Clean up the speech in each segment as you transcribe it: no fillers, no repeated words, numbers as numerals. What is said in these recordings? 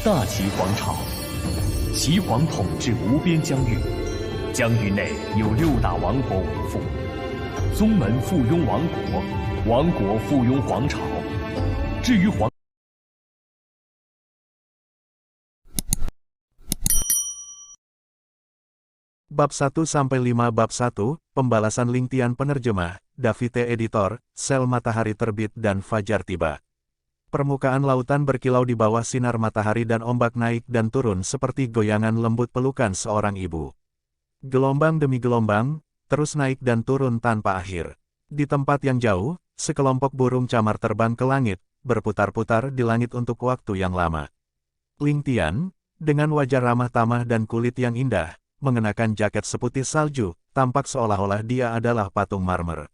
大齐皇朝，齐皇统治无边疆域，疆域内有6大王国为父，宗门附庸王国，王国附庸皇朝。至于皇Bab 1-5 Bab 1, Pembalasan Lingtian Penerjemah, Davite Editor, Sel Matahari Terbit dan Fajar Tiba. Permukaan lautan berkilau di bawah sinar matahari dan ombak naik dan turun seperti goyangan lembut pelukan seorang ibu. Gelombang demi gelombang, terus naik dan turun tanpa akhir. Di tempat yang jauh, sekelompok burung camar terbang ke langit, berputar-putar di langit untuk waktu yang lama. Lingtian, dengan wajah ramah tamah dan kulit yang indah, mengenakan jaket seputih salju, tampak seolah-olah dia adalah patung marmer.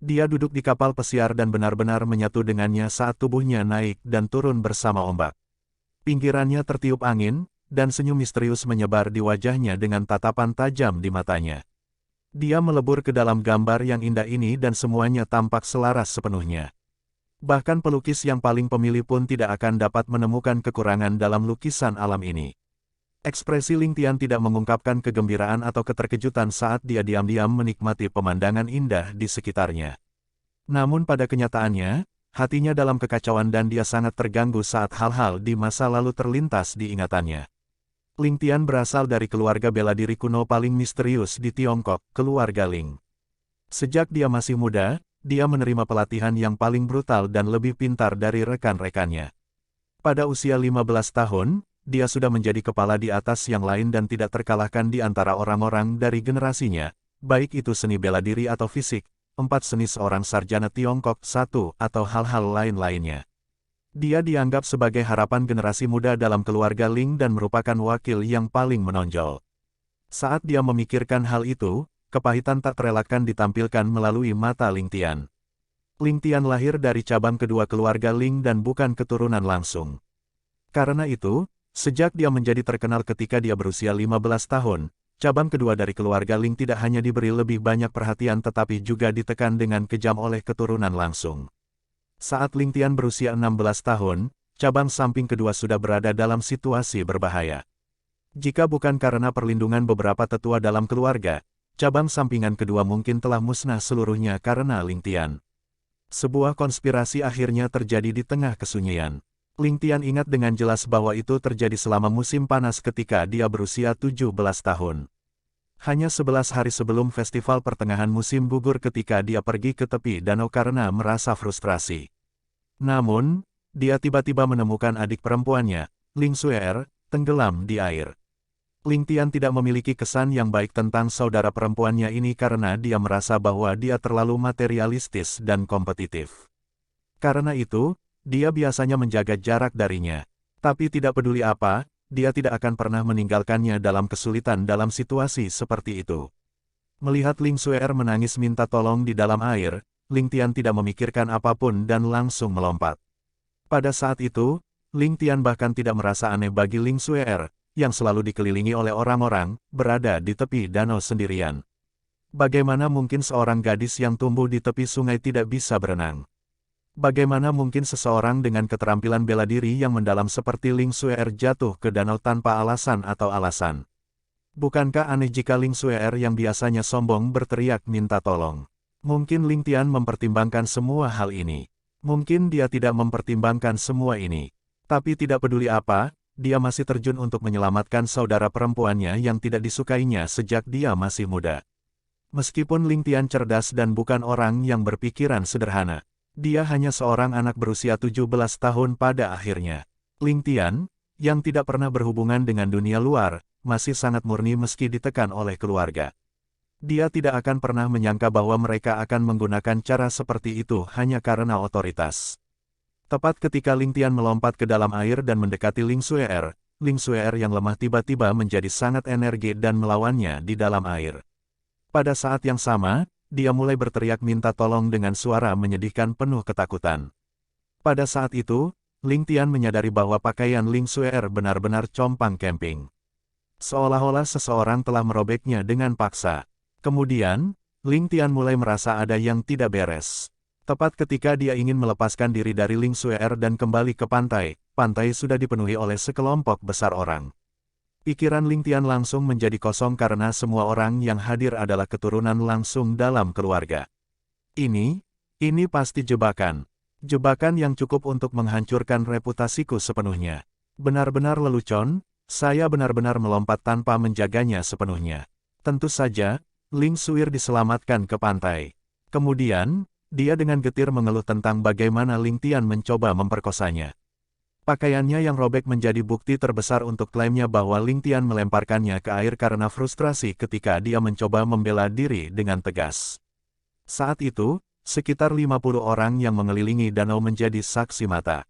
Dia duduk di kapal pesiar dan benar-benar menyatu dengannya saat tubuhnya naik dan turun bersama ombak. Pinggirannya tertiup angin, dan senyum misterius menyebar di wajahnya dengan tatapan tajam di matanya. Dia melebur ke dalam gambar yang indah ini dan semuanya tampak selaras sepenuhnya. Bahkan pelukis yang paling pemilih pun tidak akan dapat menemukan kekurangan dalam lukisan alam ini. Ekspresi Lingtian tidak mengungkapkan kegembiraan atau keterkejutan saat dia diam-diam menikmati pemandangan indah di sekitarnya. Namun pada kenyataannya, hatinya dalam kekacauan dan dia sangat terganggu saat hal-hal di masa lalu terlintas di ingatannya. Lingtian berasal dari keluarga bela diri kuno paling misterius di Tiongkok, keluarga Ling. Sejak dia masih muda, dia menerima pelatihan yang paling brutal dan lebih pintar dari rekan-rekannya. Pada usia 15 tahun, dia sudah menjadi kepala di atas yang lain dan tidak terkalahkan di antara orang-orang dari generasinya, baik itu seni bela diri atau fisik, 4 seni seorang sarjana Tiongkok 1 atau hal-hal lain-lainnya. Dia dianggap sebagai harapan generasi muda dalam keluarga Ling dan merupakan wakil yang paling menonjol. Saat dia memikirkan hal itu, kepahitan tak terelakkan ditampilkan melalui mata Lingtian. Lingtian lahir dari cabang kedua keluarga Ling dan bukan keturunan langsung. Karena itu, sejak dia menjadi terkenal ketika dia berusia 15 tahun, cabang kedua dari keluarga Ling tidak hanya diberi lebih banyak perhatian tetapi juga ditekan dengan kejam oleh keturunan langsung. Saat Lingtian berusia 16 tahun, cabang samping kedua sudah berada dalam situasi berbahaya. Jika bukan karena perlindungan beberapa tetua dalam keluarga, cabang sampingan kedua mungkin telah musnah seluruhnya karena Lingtian. Sebuah konspirasi akhirnya terjadi di tengah kesunyian. Lingtian ingat dengan jelas bahwa itu terjadi selama musim panas ketika dia berusia 17 tahun. Hanya 11 hari sebelum festival pertengahan musim gugur ketika dia pergi ke tepi danau karena merasa frustrasi. Namun, dia tiba-tiba menemukan adik perempuannya, Ling Xue'er, tenggelam di air. Lingtian tidak memiliki kesan yang baik tentang saudara perempuannya ini karena dia merasa bahwa dia terlalu materialistis dan kompetitif. Karena itu, dia biasanya menjaga jarak darinya. Tapi tidak peduli apa, dia tidak akan pernah meninggalkannya dalam kesulitan dalam situasi seperti itu. Melihat Ling Xue'er menangis minta tolong di dalam air, Lingtian tidak memikirkan apapun dan langsung melompat. Pada saat itu, Lingtian bahkan tidak merasa aneh bagi Ling Xue'er, yang selalu dikelilingi oleh orang-orang, berada di tepi danau sendirian. Bagaimana mungkin seorang gadis yang tumbuh di tepi sungai tidak bisa berenang? Bagaimana mungkin seseorang dengan keterampilan bela diri yang mendalam seperti Ling Xue'er jatuh ke danau tanpa alasan atau alasan? Bukankah aneh jika Ling Xue'er yang biasanya sombong berteriak minta tolong? Mungkin Lingtian mempertimbangkan semua hal ini. Mungkin dia tidak mempertimbangkan semua ini. Tapi tidak peduli apa, dia masih terjun untuk menyelamatkan saudara perempuannya yang tidak disukainya sejak dia masih muda. Meskipun Lingtian cerdas dan bukan orang yang berpikiran sederhana, dia hanya seorang anak berusia 17 tahun pada akhirnya. Lingtian, yang tidak pernah berhubungan dengan dunia luar, masih sangat murni meski ditekan oleh keluarga. Dia tidak akan pernah menyangka bahwa mereka akan menggunakan cara seperti itu hanya karena otoritas. Tepat ketika Lingtian melompat ke dalam air dan mendekati Ling Xue'er yang lemah tiba-tiba menjadi sangat energi dan melawannya di dalam air. Pada saat yang sama, dia mulai berteriak minta tolong dengan suara menyedihkan penuh ketakutan. Pada saat itu, Lingtian menyadari bahwa pakaian Ling Xue'er benar-benar compang camping. Seolah-olah seseorang telah merobeknya dengan paksa. Kemudian, Lingtian mulai merasa ada yang tidak beres. Tepat ketika dia ingin melepaskan diri dari Ling Xue'er dan kembali ke pantai, pantai sudah dipenuhi oleh sekelompok besar orang. Pikiran Ling Tian langsung menjadi kosong karena semua orang yang hadir adalah keturunan langsung dalam keluarga. Ini pasti jebakan. Jebakan yang cukup untuk menghancurkan reputasiku sepenuhnya. Benar-benar lelucon, saya benar-benar melompat tanpa menjaganya sepenuhnya. Tentu saja, Ling Suir diselamatkan ke pantai. Kemudian, dia dengan getir mengeluh tentang bagaimana Ling Tian mencoba memperkosanya. Pakaiannya yang robek menjadi bukti terbesar untuk klaimnya bahwa Ling Tian melemparkannya ke air karena frustrasi ketika dia mencoba membela diri dengan tegas. Saat itu, sekitar 50 orang yang mengelilingi danau menjadi saksi mata.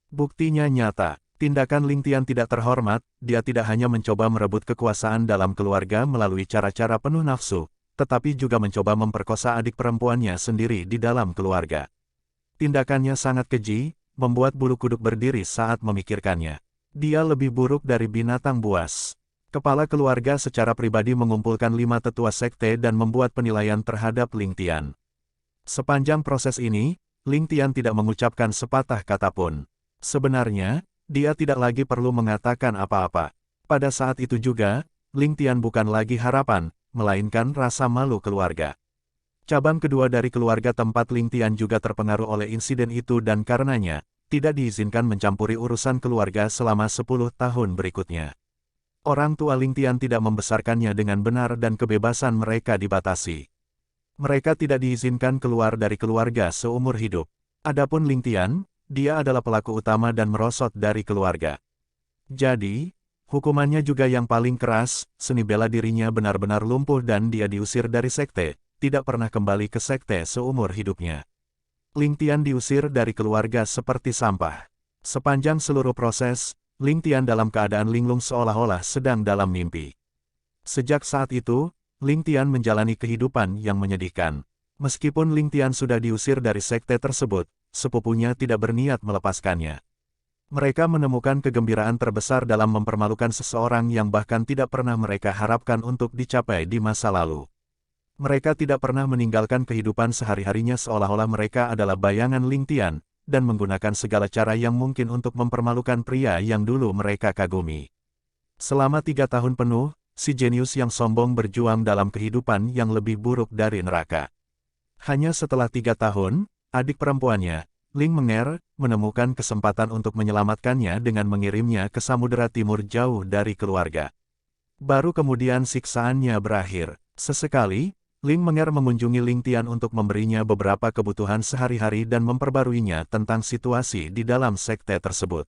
Buktinya nyata, tindakan Ling Tian tidak terhormat, dia tidak hanya mencoba merebut kekuasaan dalam keluarga melalui cara-cara penuh nafsu, tetapi juga mencoba memperkosa adik perempuannya sendiri di dalam keluarga. Tindakannya sangat keji, membuat bulu kuduk berdiri saat memikirkannya. Dia lebih buruk dari binatang buas. Kepala keluarga secara pribadi mengumpulkan 5 tetua sekte dan membuat penilaian terhadap Ling Tian. Sepanjang proses ini, Ling Tian tidak mengucapkan sepatah kata pun. Sebenarnya, dia tidak lagi perlu mengatakan apa-apa. Pada saat itu juga, Ling Tian bukan lagi harapan, melainkan rasa malu keluarga. Cabang kedua dari keluarga tempat Ling Tian juga terpengaruh oleh insiden itu dan karenanya, tidak diizinkan mencampuri urusan keluarga selama 10 tahun berikutnya. Orang tua Ling Tian tidak membesarkannya dengan benar dan kebebasan mereka dibatasi. Mereka tidak diizinkan keluar dari keluarga seumur hidup. Adapun Ling Tian, dia adalah pelaku utama dan merosot dari keluarga. Jadi, hukumannya juga yang paling keras, seni bela dirinya benar-benar lumpuh dan dia diusir dari sekte. Tidak pernah kembali ke sekte seumur hidupnya. Ling Tian diusir dari keluarga seperti sampah. Sepanjang seluruh proses, Ling Tian dalam keadaan linglung seolah-olah sedang dalam mimpi. Sejak saat itu, Ling Tian menjalani kehidupan yang menyedihkan. Meskipun Ling Tian sudah diusir dari sekte tersebut, sepupunya tidak berniat melepaskannya. Mereka menemukan kegembiraan terbesar dalam mempermalukan seseorang yang bahkan tidak pernah mereka harapkan untuk dicapai di masa lalu. Mereka tidak pernah meninggalkan kehidupan sehari-harinya seolah-olah mereka adalah bayangan Ling Tian, dan menggunakan segala cara yang mungkin untuk mempermalukan pria yang dulu mereka kagumi. Selama 3 tahun penuh, si jenius yang sombong berjuang dalam kehidupan yang lebih buruk dari neraka. Hanya setelah 3 tahun, adik perempuannya, Ling Menger, menemukan kesempatan untuk menyelamatkannya dengan mengirimnya ke Samudera Timur jauh dari keluarga. Baru kemudian siksaannya berakhir. Sesekali, Ling Menger mengunjungi Ling Tian untuk memberinya beberapa kebutuhan sehari-hari dan memperbaruinya tentang situasi di dalam sekte tersebut.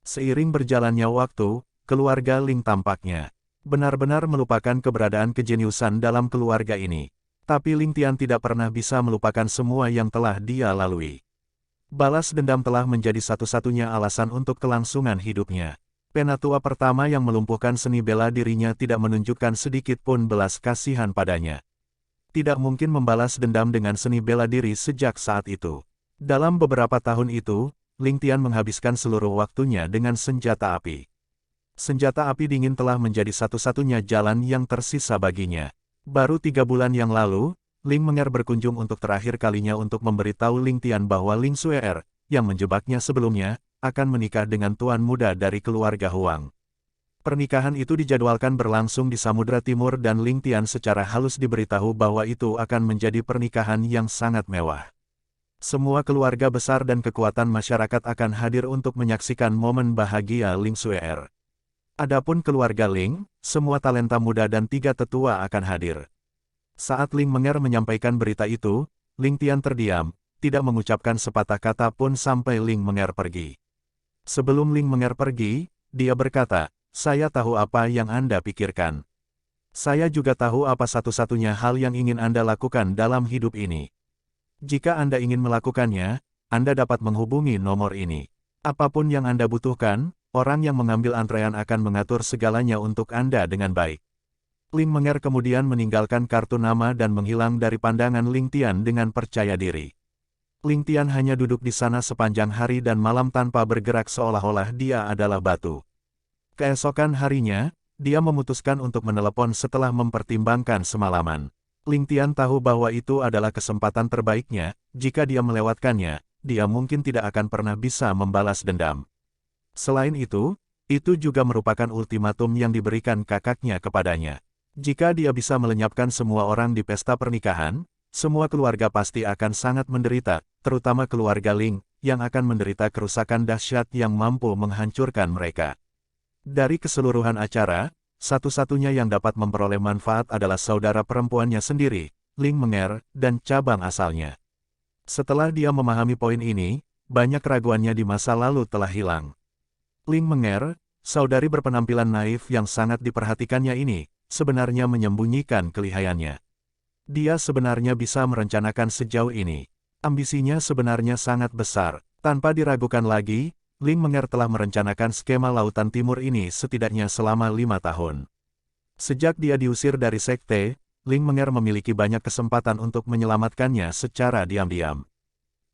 Seiring berjalannya waktu, keluarga Ling tampaknya benar-benar melupakan keberadaan kejeniusan dalam keluarga ini. Tapi Ling Tian tidak pernah bisa melupakan semua yang telah dia lalui. Balas dendam telah menjadi satu-satunya alasan untuk kelangsungan hidupnya. Penatua pertama yang melumpuhkan seni bela dirinya tidak menunjukkan sedikit pun belas kasihan padanya. Tidak mungkin membalas dendam dengan seni bela diri sejak saat itu. Dalam beberapa tahun itu, Ling Tian menghabiskan seluruh waktunya dengan senjata api. Senjata api dingin telah menjadi satu-satunya jalan yang tersisa baginya. Baru 3 bulan yang lalu, Ling Menger berkunjung untuk terakhir kalinya untuk memberitahu Ling Tian bahwa Ling Suer, yang menjebaknya sebelumnya, akan menikah dengan tuan muda dari keluarga Huang. Pernikahan itu dijadwalkan berlangsung di Samudra Timur dan Ling Tian secara halus diberitahu bahwa itu akan menjadi pernikahan yang sangat mewah. Semua keluarga besar dan kekuatan masyarakat akan hadir untuk menyaksikan momen bahagia Ling Suer. Adapun keluarga Ling, semua talenta muda dan 3 tetua akan hadir. Saat Ling Menger menyampaikan berita itu, Ling Tian terdiam, tidak mengucapkan sepatah kata pun sampai Ling Menger pergi. Sebelum Ling Menger pergi, dia berkata, "Saya tahu apa yang Anda pikirkan. Saya juga tahu apa satu-satunya hal yang ingin Anda lakukan dalam hidup ini. Jika Anda ingin melakukannya, Anda dapat menghubungi nomor ini. Apapun yang Anda butuhkan, orang yang mengambil antrean akan mengatur segalanya untuk Anda dengan baik." Ling Menger kemudian meninggalkan kartu nama dan menghilang dari pandangan Ling Tian dengan percaya diri. Ling Tian hanya duduk di sana sepanjang hari dan malam tanpa bergerak seolah-olah dia adalah batu. Keesokan harinya, dia memutuskan untuk menelepon setelah mempertimbangkan semalaman. Ling Tian tahu bahwa itu adalah kesempatan terbaiknya, jika dia melewatkannya, dia mungkin tidak akan pernah bisa membalas dendam. Selain itu juga merupakan ultimatum yang diberikan kakaknya kepadanya. Jika dia bisa melenyapkan semua orang di pesta pernikahan, semua keluarga pasti akan sangat menderita, terutama keluarga Ling, yang akan menderita kerusakan dahsyat yang mampu menghancurkan mereka. Dari keseluruhan acara, satu-satunya yang dapat memperoleh manfaat adalah saudara perempuannya sendiri, Ling Menger, dan cabang asalnya. Setelah dia memahami poin ini, banyak keraguannya di masa lalu telah hilang. Ling Menger, saudari berpenampilan naif yang sangat diperhatikannya ini, sebenarnya menyembunyikan kelihayannya. Dia sebenarnya bisa merencanakan sejauh ini. Ambisinya sebenarnya sangat besar. Tanpa diragukan lagi, Ling Menger telah merencanakan skema Lautan Timur ini setidaknya selama 5 tahun. Sejak dia diusir dari sekte, Ling Menger memiliki banyak kesempatan untuk menyelamatkannya secara diam-diam.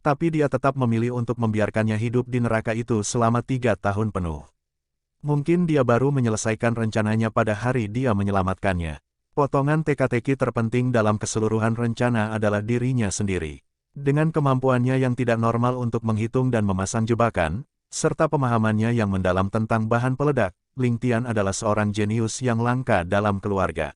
Tapi dia tetap memilih untuk membiarkannya hidup di neraka itu selama 3 tahun penuh. Mungkin dia baru menyelesaikan rencananya pada hari dia menyelamatkannya. Potongan teka-teki terpenting dalam keseluruhan rencana adalah dirinya sendiri. Dengan kemampuannya yang tidak normal untuk menghitung dan memasang jebakan, serta pemahamannya yang mendalam tentang bahan peledak, Ling Tian adalah seorang jenius yang langka dalam keluarga.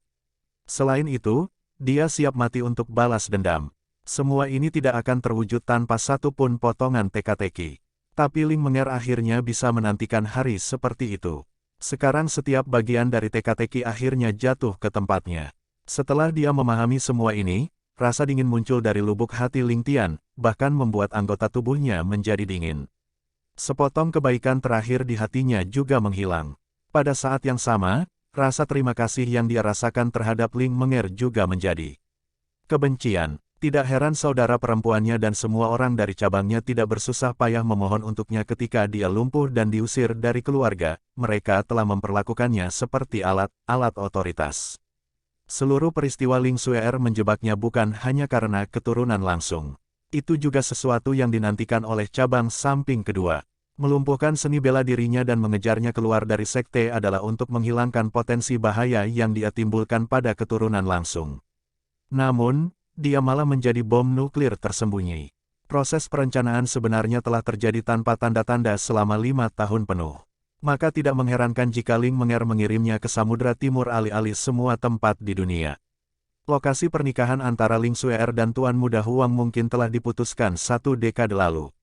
Selain itu, dia siap mati untuk balas dendam. Semua ini tidak akan terwujud tanpa satu pun potongan teka-teki. Tapi Ling Menger akhirnya bisa menantikan hari seperti itu. Sekarang setiap bagian dari teka-teki akhirnya jatuh ke tempatnya. Setelah dia memahami semua ini, rasa dingin muncul dari lubuk hati Ling Tian, bahkan membuat anggota tubuhnya menjadi dingin. Sepotong kebaikan terakhir di hatinya juga menghilang. Pada saat yang sama, rasa terima kasih yang dia rasakan terhadap Ling Menger juga menjadi kebencian. Tidak heran saudara perempuannya dan semua orang dari cabangnya tidak bersusah payah memohon untuknya ketika dia lumpuh dan diusir dari keluarga. Mereka telah memperlakukannya seperti alat otoritas. Seluruh peristiwa Ling Xuer menjebaknya bukan hanya karena keturunan langsung. Itu juga sesuatu yang dinantikan oleh cabang samping kedua. Melumpuhkan seni bela dirinya dan mengejarnya keluar dari sekte adalah untuk menghilangkan potensi bahaya yang dia timbulkan pada keturunan langsung. Namun, dia malah menjadi bom nuklir tersembunyi. Proses perencanaan sebenarnya telah terjadi tanpa tanda-tanda selama 5 tahun penuh. Maka tidak mengherankan jika Ling Menger mengirimnya ke Samudra Timur alih-alih semua tempat di dunia. Lokasi pernikahan antara Ling Xuer dan Tuan Muda Huang mungkin telah diputuskan 1 dekade lalu.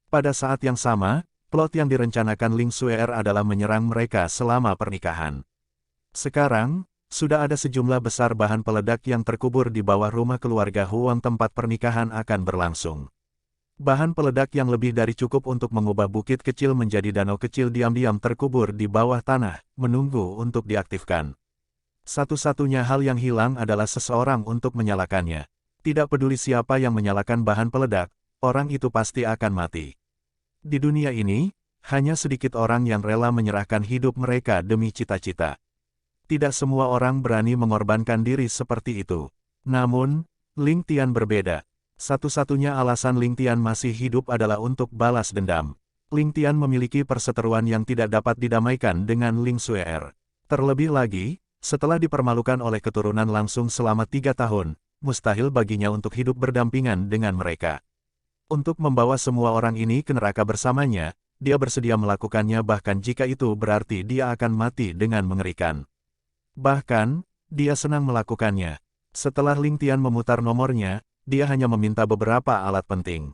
Pada saat yang sama, plot yang direncanakan Ling Xuer adalah menyerang mereka selama pernikahan. Sekarang, sudah ada sejumlah besar bahan peledak yang terkubur di bawah rumah keluarga Huang tempat pernikahan akan berlangsung. Bahan peledak yang lebih dari cukup untuk mengubah bukit kecil menjadi danau kecil diam-diam terkubur di bawah tanah, menunggu untuk diaktifkan. Satu-satunya hal yang hilang adalah seseorang untuk menyalakannya. Tidak peduli siapa yang menyalakan bahan peledak, orang itu pasti akan mati. Di dunia ini, hanya sedikit orang yang rela menyerahkan hidup mereka demi cita-cita. Tidak semua orang berani mengorbankan diri seperti itu. Namun, Ling Tian berbeda. Satu-satunya alasan Ling Tian masih hidup adalah untuk balas dendam. Ling Tian memiliki perseteruan yang tidak dapat didamaikan dengan Ling Xuer. Terlebih lagi, setelah dipermalukan oleh keturunan langsung selama 3 tahun, mustahil baginya untuk hidup berdampingan dengan mereka. Untuk membawa semua orang ini ke neraka bersamanya, dia bersedia melakukannya bahkan jika itu berarti dia akan mati dengan mengerikan. Bahkan, dia senang melakukannya. Setelah Ling Tian memutar nomornya, dia hanya meminta beberapa alat penting.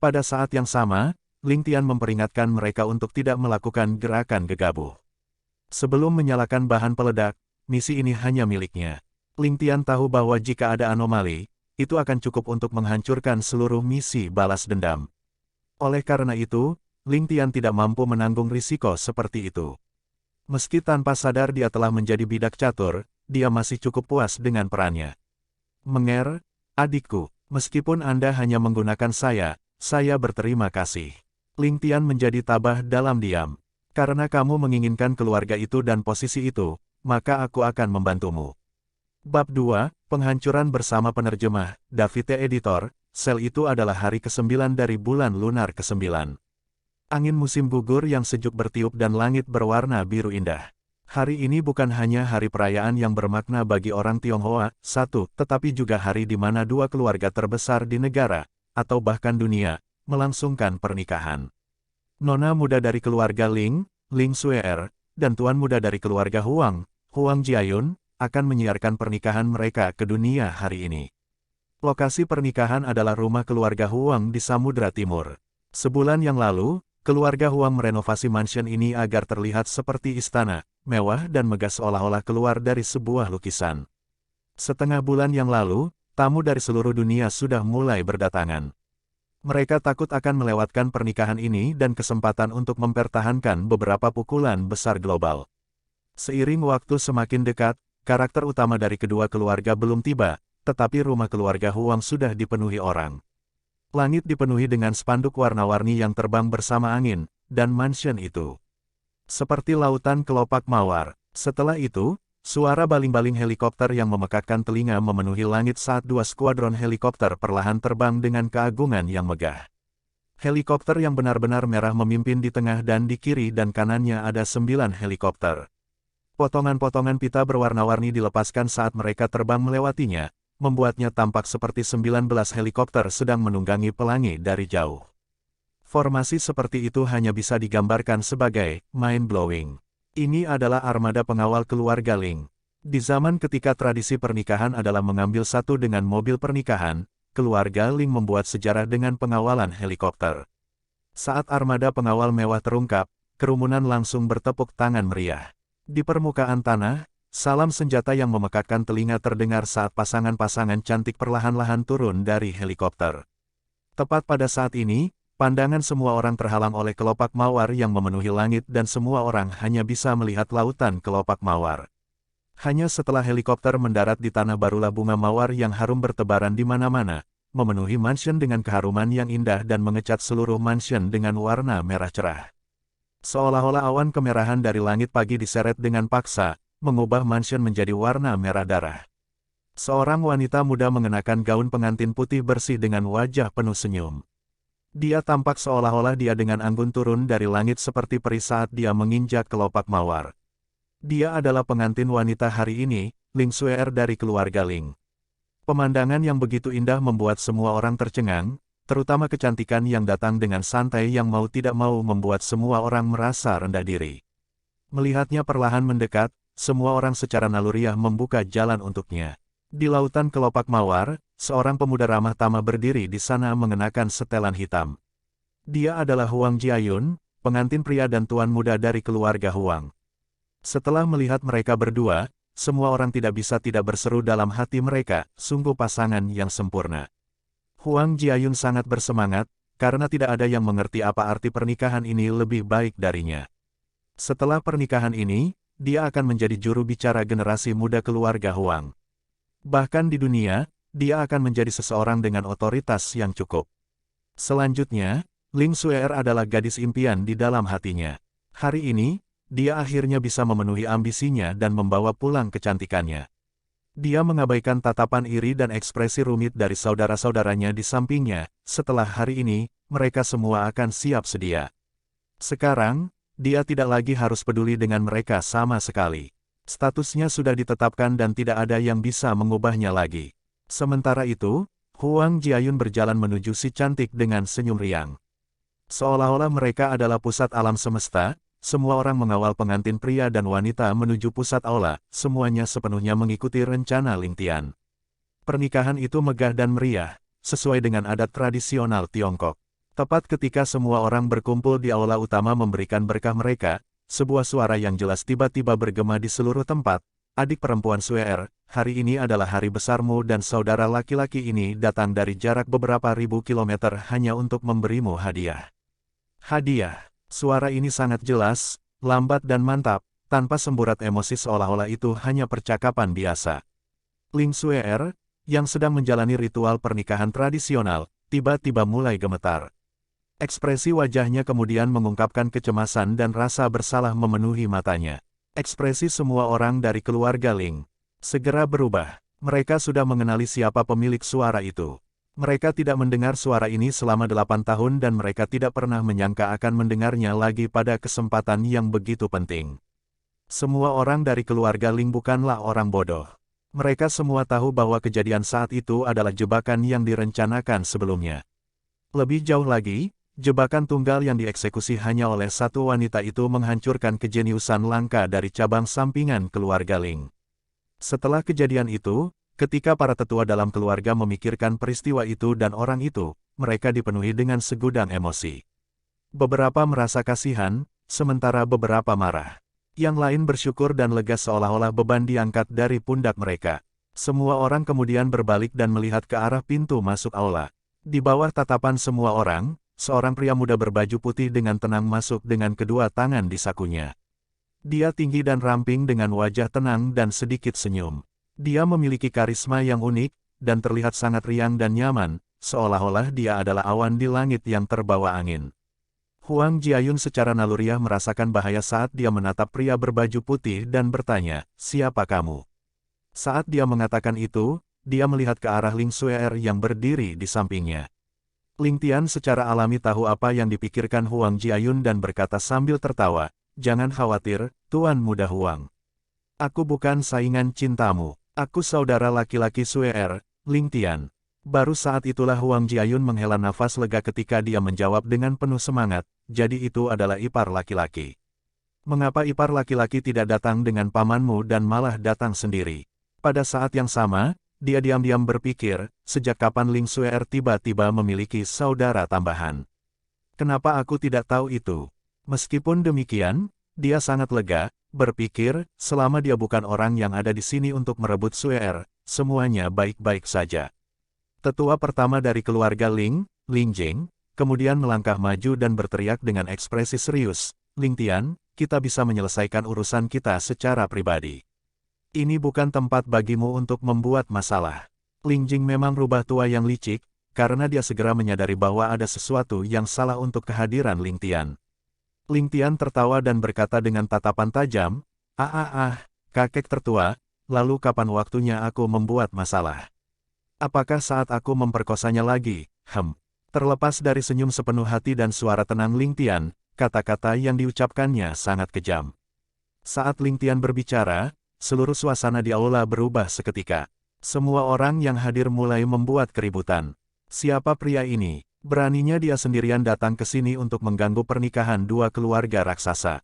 Pada saat yang sama, Ling Tian memperingatkan mereka untuk tidak melakukan gerakan gegabah. Sebelum menyalakan bahan peledak, misi ini hanya miliknya. Ling Tian tahu bahwa jika ada anomali, itu akan cukup untuk menghancurkan seluruh misi balas dendam. Oleh karena itu, Ling Tian tidak mampu menanggung risiko seperti itu. Meski tanpa sadar dia telah menjadi bidak catur, dia masih cukup puas dengan perannya. Menger, adikku, meskipun Anda hanya menggunakan saya berterima kasih. Ling Tian menjadi tabah dalam diam. Karena kamu menginginkan keluarga itu dan posisi itu, maka aku akan membantumu. Bab 2, Penghancuran bersama penerjemah, David Editor, Sel itu adalah hari ke-9 dari bulan lunar ke-9. Angin musim gugur yang sejuk bertiup dan langit berwarna biru indah. Hari ini bukan hanya hari perayaan yang bermakna bagi orang Tionghoa, tetapi juga hari di mana 2 keluarga terbesar di negara, atau bahkan dunia, melangsungkan pernikahan. Nona muda dari keluarga Ling, Ling Xue'er, dan tuan muda dari keluarga Huang, Huang Jiayun, akan menyiarkan pernikahan mereka ke dunia hari ini. Lokasi pernikahan adalah rumah keluarga Huang di Samudra Timur. Sebulan yang lalu, keluarga Huang merenovasi mansion ini agar terlihat seperti istana, mewah dan megah seolah-olah keluar dari sebuah lukisan. Setengah bulan yang lalu, tamu dari seluruh dunia sudah mulai berdatangan. Mereka takut akan melewatkan pernikahan ini dan kesempatan untuk mempertahankan beberapa pukulan besar global. Seiring waktu semakin dekat, karakter utama dari kedua keluarga belum tiba, tetapi rumah keluarga Huang sudah dipenuhi orang. Langit dipenuhi dengan spanduk warna-warni yang terbang bersama angin, dan mansion itu seperti lautan kelopak mawar. Setelah itu, suara baling-baling helikopter yang memekakkan telinga memenuhi langit saat dua skuadron helikopter perlahan terbang dengan keagungan yang megah. Helikopter yang benar-benar merah memimpin di tengah dan di kiri dan kanannya ada 9 helikopter. Potongan-potongan pita berwarna-warni dilepaskan saat mereka terbang melewatinya, membuatnya tampak seperti 19 helikopter sedang menunggangi pelangi dari jauh. Formasi seperti itu hanya bisa digambarkan sebagai mind-blowing. Ini adalah armada pengawal keluarga Ling. Di zaman ketika tradisi pernikahan adalah mengambil satu dengan mobil pernikahan, keluarga Ling membuat sejarah dengan pengawalan helikopter. Saat armada pengawal mewah terungkap, kerumunan langsung bertepuk tangan meriah. Di permukaan tanah, salam senjata yang memekakkan telinga terdengar saat pasangan-pasangan cantik perlahan-lahan turun dari helikopter. Tepat pada saat ini, pandangan semua orang terhalang oleh kelopak mawar yang memenuhi langit dan semua orang hanya bisa melihat lautan kelopak mawar. Hanya setelah helikopter mendarat di tanah barulah bunga mawar yang harum bertebaran di mana-mana, memenuhi mansion dengan keharuman yang indah dan mengecat seluruh mansion dengan warna merah cerah. Seolah-olah awan kemerahan dari langit pagi diseret dengan paksa, mengubah mansion menjadi warna merah darah. Seorang wanita muda mengenakan gaun pengantin putih bersih dengan wajah penuh senyum. Dia tampak seolah-olah dia dengan anggun turun dari langit seperti peri saat dia menginjak kelopak mawar. Dia adalah pengantin wanita hari ini, Ling Xue'er dari keluarga Ling. Pemandangan yang begitu indah membuat semua orang tercengang, terutama kecantikan yang datang dengan santai yang mau tidak mau membuat semua orang merasa rendah diri. Melihatnya perlahan mendekat, semua orang secara naluriah membuka jalan untuknya. Di lautan kelopak mawar, seorang pemuda ramah tamah berdiri di sana mengenakan setelan hitam. Dia adalah Huang Jiayun, pengantin pria dan tuan muda dari keluarga Huang. Setelah melihat mereka berdua, semua orang tidak bisa tidak berseru dalam hati mereka, sungguh pasangan yang sempurna. Huang Jiayun sangat bersemangat, karena tidak ada yang mengerti apa arti pernikahan ini lebih baik darinya. Setelah pernikahan ini, dia akan menjadi juru bicara generasi muda keluarga Huang. Bahkan di dunia, dia akan menjadi seseorang dengan otoritas yang cukup. Selanjutnya, Ling Xue'er adalah gadis impian di dalam hatinya. Hari ini, dia akhirnya bisa memenuhi ambisinya dan membawa pulang kecantikannya. Dia mengabaikan tatapan iri dan ekspresi rumit dari saudara-saudaranya di sampingnya. Setelah hari ini, mereka semua akan siap sedia. Sekarang, dia tidak lagi harus peduli dengan mereka sama sekali. Statusnya sudah ditetapkan dan tidak ada yang bisa mengubahnya lagi. Sementara itu, Huang Jiayun berjalan menuju si cantik dengan senyum riang. Seolah-olah mereka adalah pusat alam semesta, semua orang mengawal pengantin pria dan wanita menuju pusat aula, semuanya sepenuhnya mengikuti rencana Ling Tian. Pernikahan itu megah dan meriah, sesuai dengan adat tradisional Tiongkok. Tepat ketika semua orang berkumpul di aula utama memberikan berkah mereka, sebuah suara yang jelas tiba-tiba bergema di seluruh tempat. Adik perempuan Xue'er, hari ini adalah hari besarmu dan saudara laki-laki ini datang dari jarak beberapa ribu kilometer hanya untuk memberimu hadiah. Hadiah. Suara ini sangat jelas, lambat dan mantap, tanpa semburat emosi seolah-olah itu hanya percakapan biasa. Ling Xue'er, yang sedang menjalani ritual pernikahan tradisional, tiba-tiba mulai gemetar. Ekspresi wajahnya kemudian mengungkapkan kecemasan dan rasa bersalah memenuhi matanya. Ekspresi semua orang dari keluarga Ling segera berubah. Mereka sudah mengenali siapa pemilik suara itu. Mereka tidak mendengar suara ini selama 8 tahun dan mereka tidak pernah menyangka akan mendengarnya lagi pada kesempatan yang begitu penting. Semua orang dari keluarga Ling bukanlah orang bodoh. Mereka semua tahu bahwa kejadian saat itu adalah jebakan yang direncanakan sebelumnya. Lebih jauh lagi, Jebakan tunggal yang dieksekusi hanya oleh satu wanita itu menghancurkan kejeniusan langka dari cabang sampingan keluarga Ling. Setelah kejadian itu, ketika para tetua dalam keluarga memikirkan peristiwa itu dan orang itu, mereka dipenuhi dengan segudang emosi. Beberapa merasa kasihan, sementara beberapa marah. Yang lain bersyukur dan lega seolah-olah beban diangkat dari pundak mereka. Semua orang kemudian berbalik dan melihat ke arah pintu masuk aula. Di bawah tatapan semua orang, seorang pria muda berbaju putih dengan tenang masuk dengan kedua tangan di sakunya. Dia tinggi dan ramping dengan wajah tenang dan sedikit senyum. Dia memiliki karisma yang unik, dan terlihat sangat riang dan nyaman, seolah-olah dia adalah awan di langit yang terbawa angin. Huang Jiayun secara naluriah merasakan bahaya saat dia menatap pria berbaju putih dan bertanya, "Siapa kamu?" Saat dia mengatakan itu, dia melihat ke arah Ling Xue'er yang berdiri di sampingnya. Ling Tian secara alami tahu apa yang dipikirkan Huang Jiayun dan berkata sambil tertawa, "Jangan khawatir, Tuan Muda Huang. Aku bukan saingan cintamu. Aku saudara laki-laki Xue'er, Ling Tian." Baru saat itulah Huang Jiayun menghela nafas lega ketika dia menjawab dengan penuh semangat, "Jadi itu adalah ipar laki-laki. Mengapa ipar laki-laki tidak datang dengan pamanmu dan malah datang sendiri?" Pada saat yang sama, dia diam-diam berpikir, sejak kapan Ling Xue'er tiba-tiba memiliki saudara tambahan. Kenapa aku tidak tahu itu? Meskipun demikian, dia sangat lega, berpikir, selama dia bukan orang yang ada di sini untuk merebut Xue'er, semuanya baik-baik saja. Tetua pertama dari keluarga Ling, Ling Jing, kemudian melangkah maju dan berteriak dengan ekspresi serius, "Ling Tian, kita bisa menyelesaikan urusan kita secara pribadi. Ini bukan tempat bagimu untuk membuat masalah." Ling Jing memang rubah tua yang licik, karena dia segera menyadari bahwa ada sesuatu yang salah untuk kehadiran Ling Tian. Ling Tian tertawa dan berkata dengan tatapan tajam, kakek tertua, lalu kapan waktunya aku membuat masalah? Apakah saat aku memperkosanya lagi? Terlepas dari senyum sepenuh hati dan suara tenang Ling Tian, kata-kata yang diucapkannya sangat kejam. Saat Ling Tian berbicara, seluruh suasana di aula berubah seketika. Semua orang yang hadir mulai membuat keributan. Siapa pria ini? Beraninya dia sendirian datang ke sini untuk mengganggu pernikahan dua keluarga raksasa.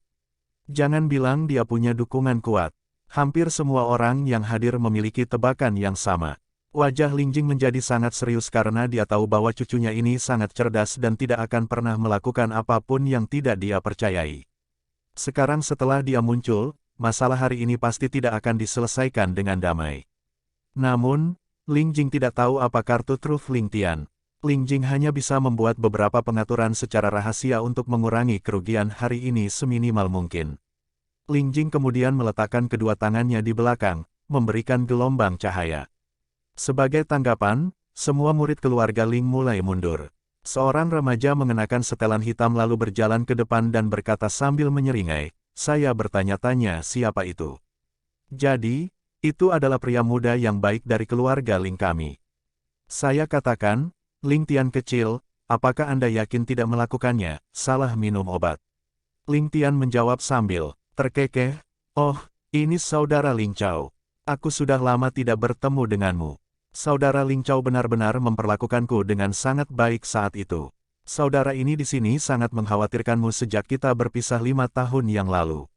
Jangan bilang dia punya dukungan kuat. Hampir semua orang yang hadir memiliki tebakan yang sama. Wajah Ling Jing menjadi sangat serius karena dia tahu bahwa cucunya ini sangat cerdas dan tidak akan pernah melakukan apapun yang tidak dia percayai. Sekarang setelah dia muncul, masalah hari ini pasti tidak akan diselesaikan dengan damai. Namun, Ling Jing tidak tahu apa kartu truf Ling Tian. Ling Jing hanya bisa membuat beberapa pengaturan secara rahasia untuk mengurangi kerugian hari ini seminimal mungkin. Ling Jing kemudian meletakkan kedua tangannya di belakang, memberikan gelombang cahaya. Sebagai tanggapan, semua murid keluarga Ling mulai mundur. Seorang remaja mengenakan setelan hitam lalu berjalan ke depan dan berkata sambil menyeringai, "Saya bertanya-tanya siapa itu." "Jadi, itu adalah pria muda yang baik dari keluarga Ling kami." Saya katakan, "Ling Tian kecil, apakah Anda yakin tidak melakukannya, salah minum obat?" Ling Tian menjawab sambil terkekeh, "Oh, ini saudara Ling Chao. Aku sudah lama tidak bertemu denganmu. Saudara Ling Chao benar-benar memperlakukanku dengan sangat baik saat itu. Saudara ini di sini sangat mengkhawatirkanmu sejak kita berpisah 5 tahun yang lalu.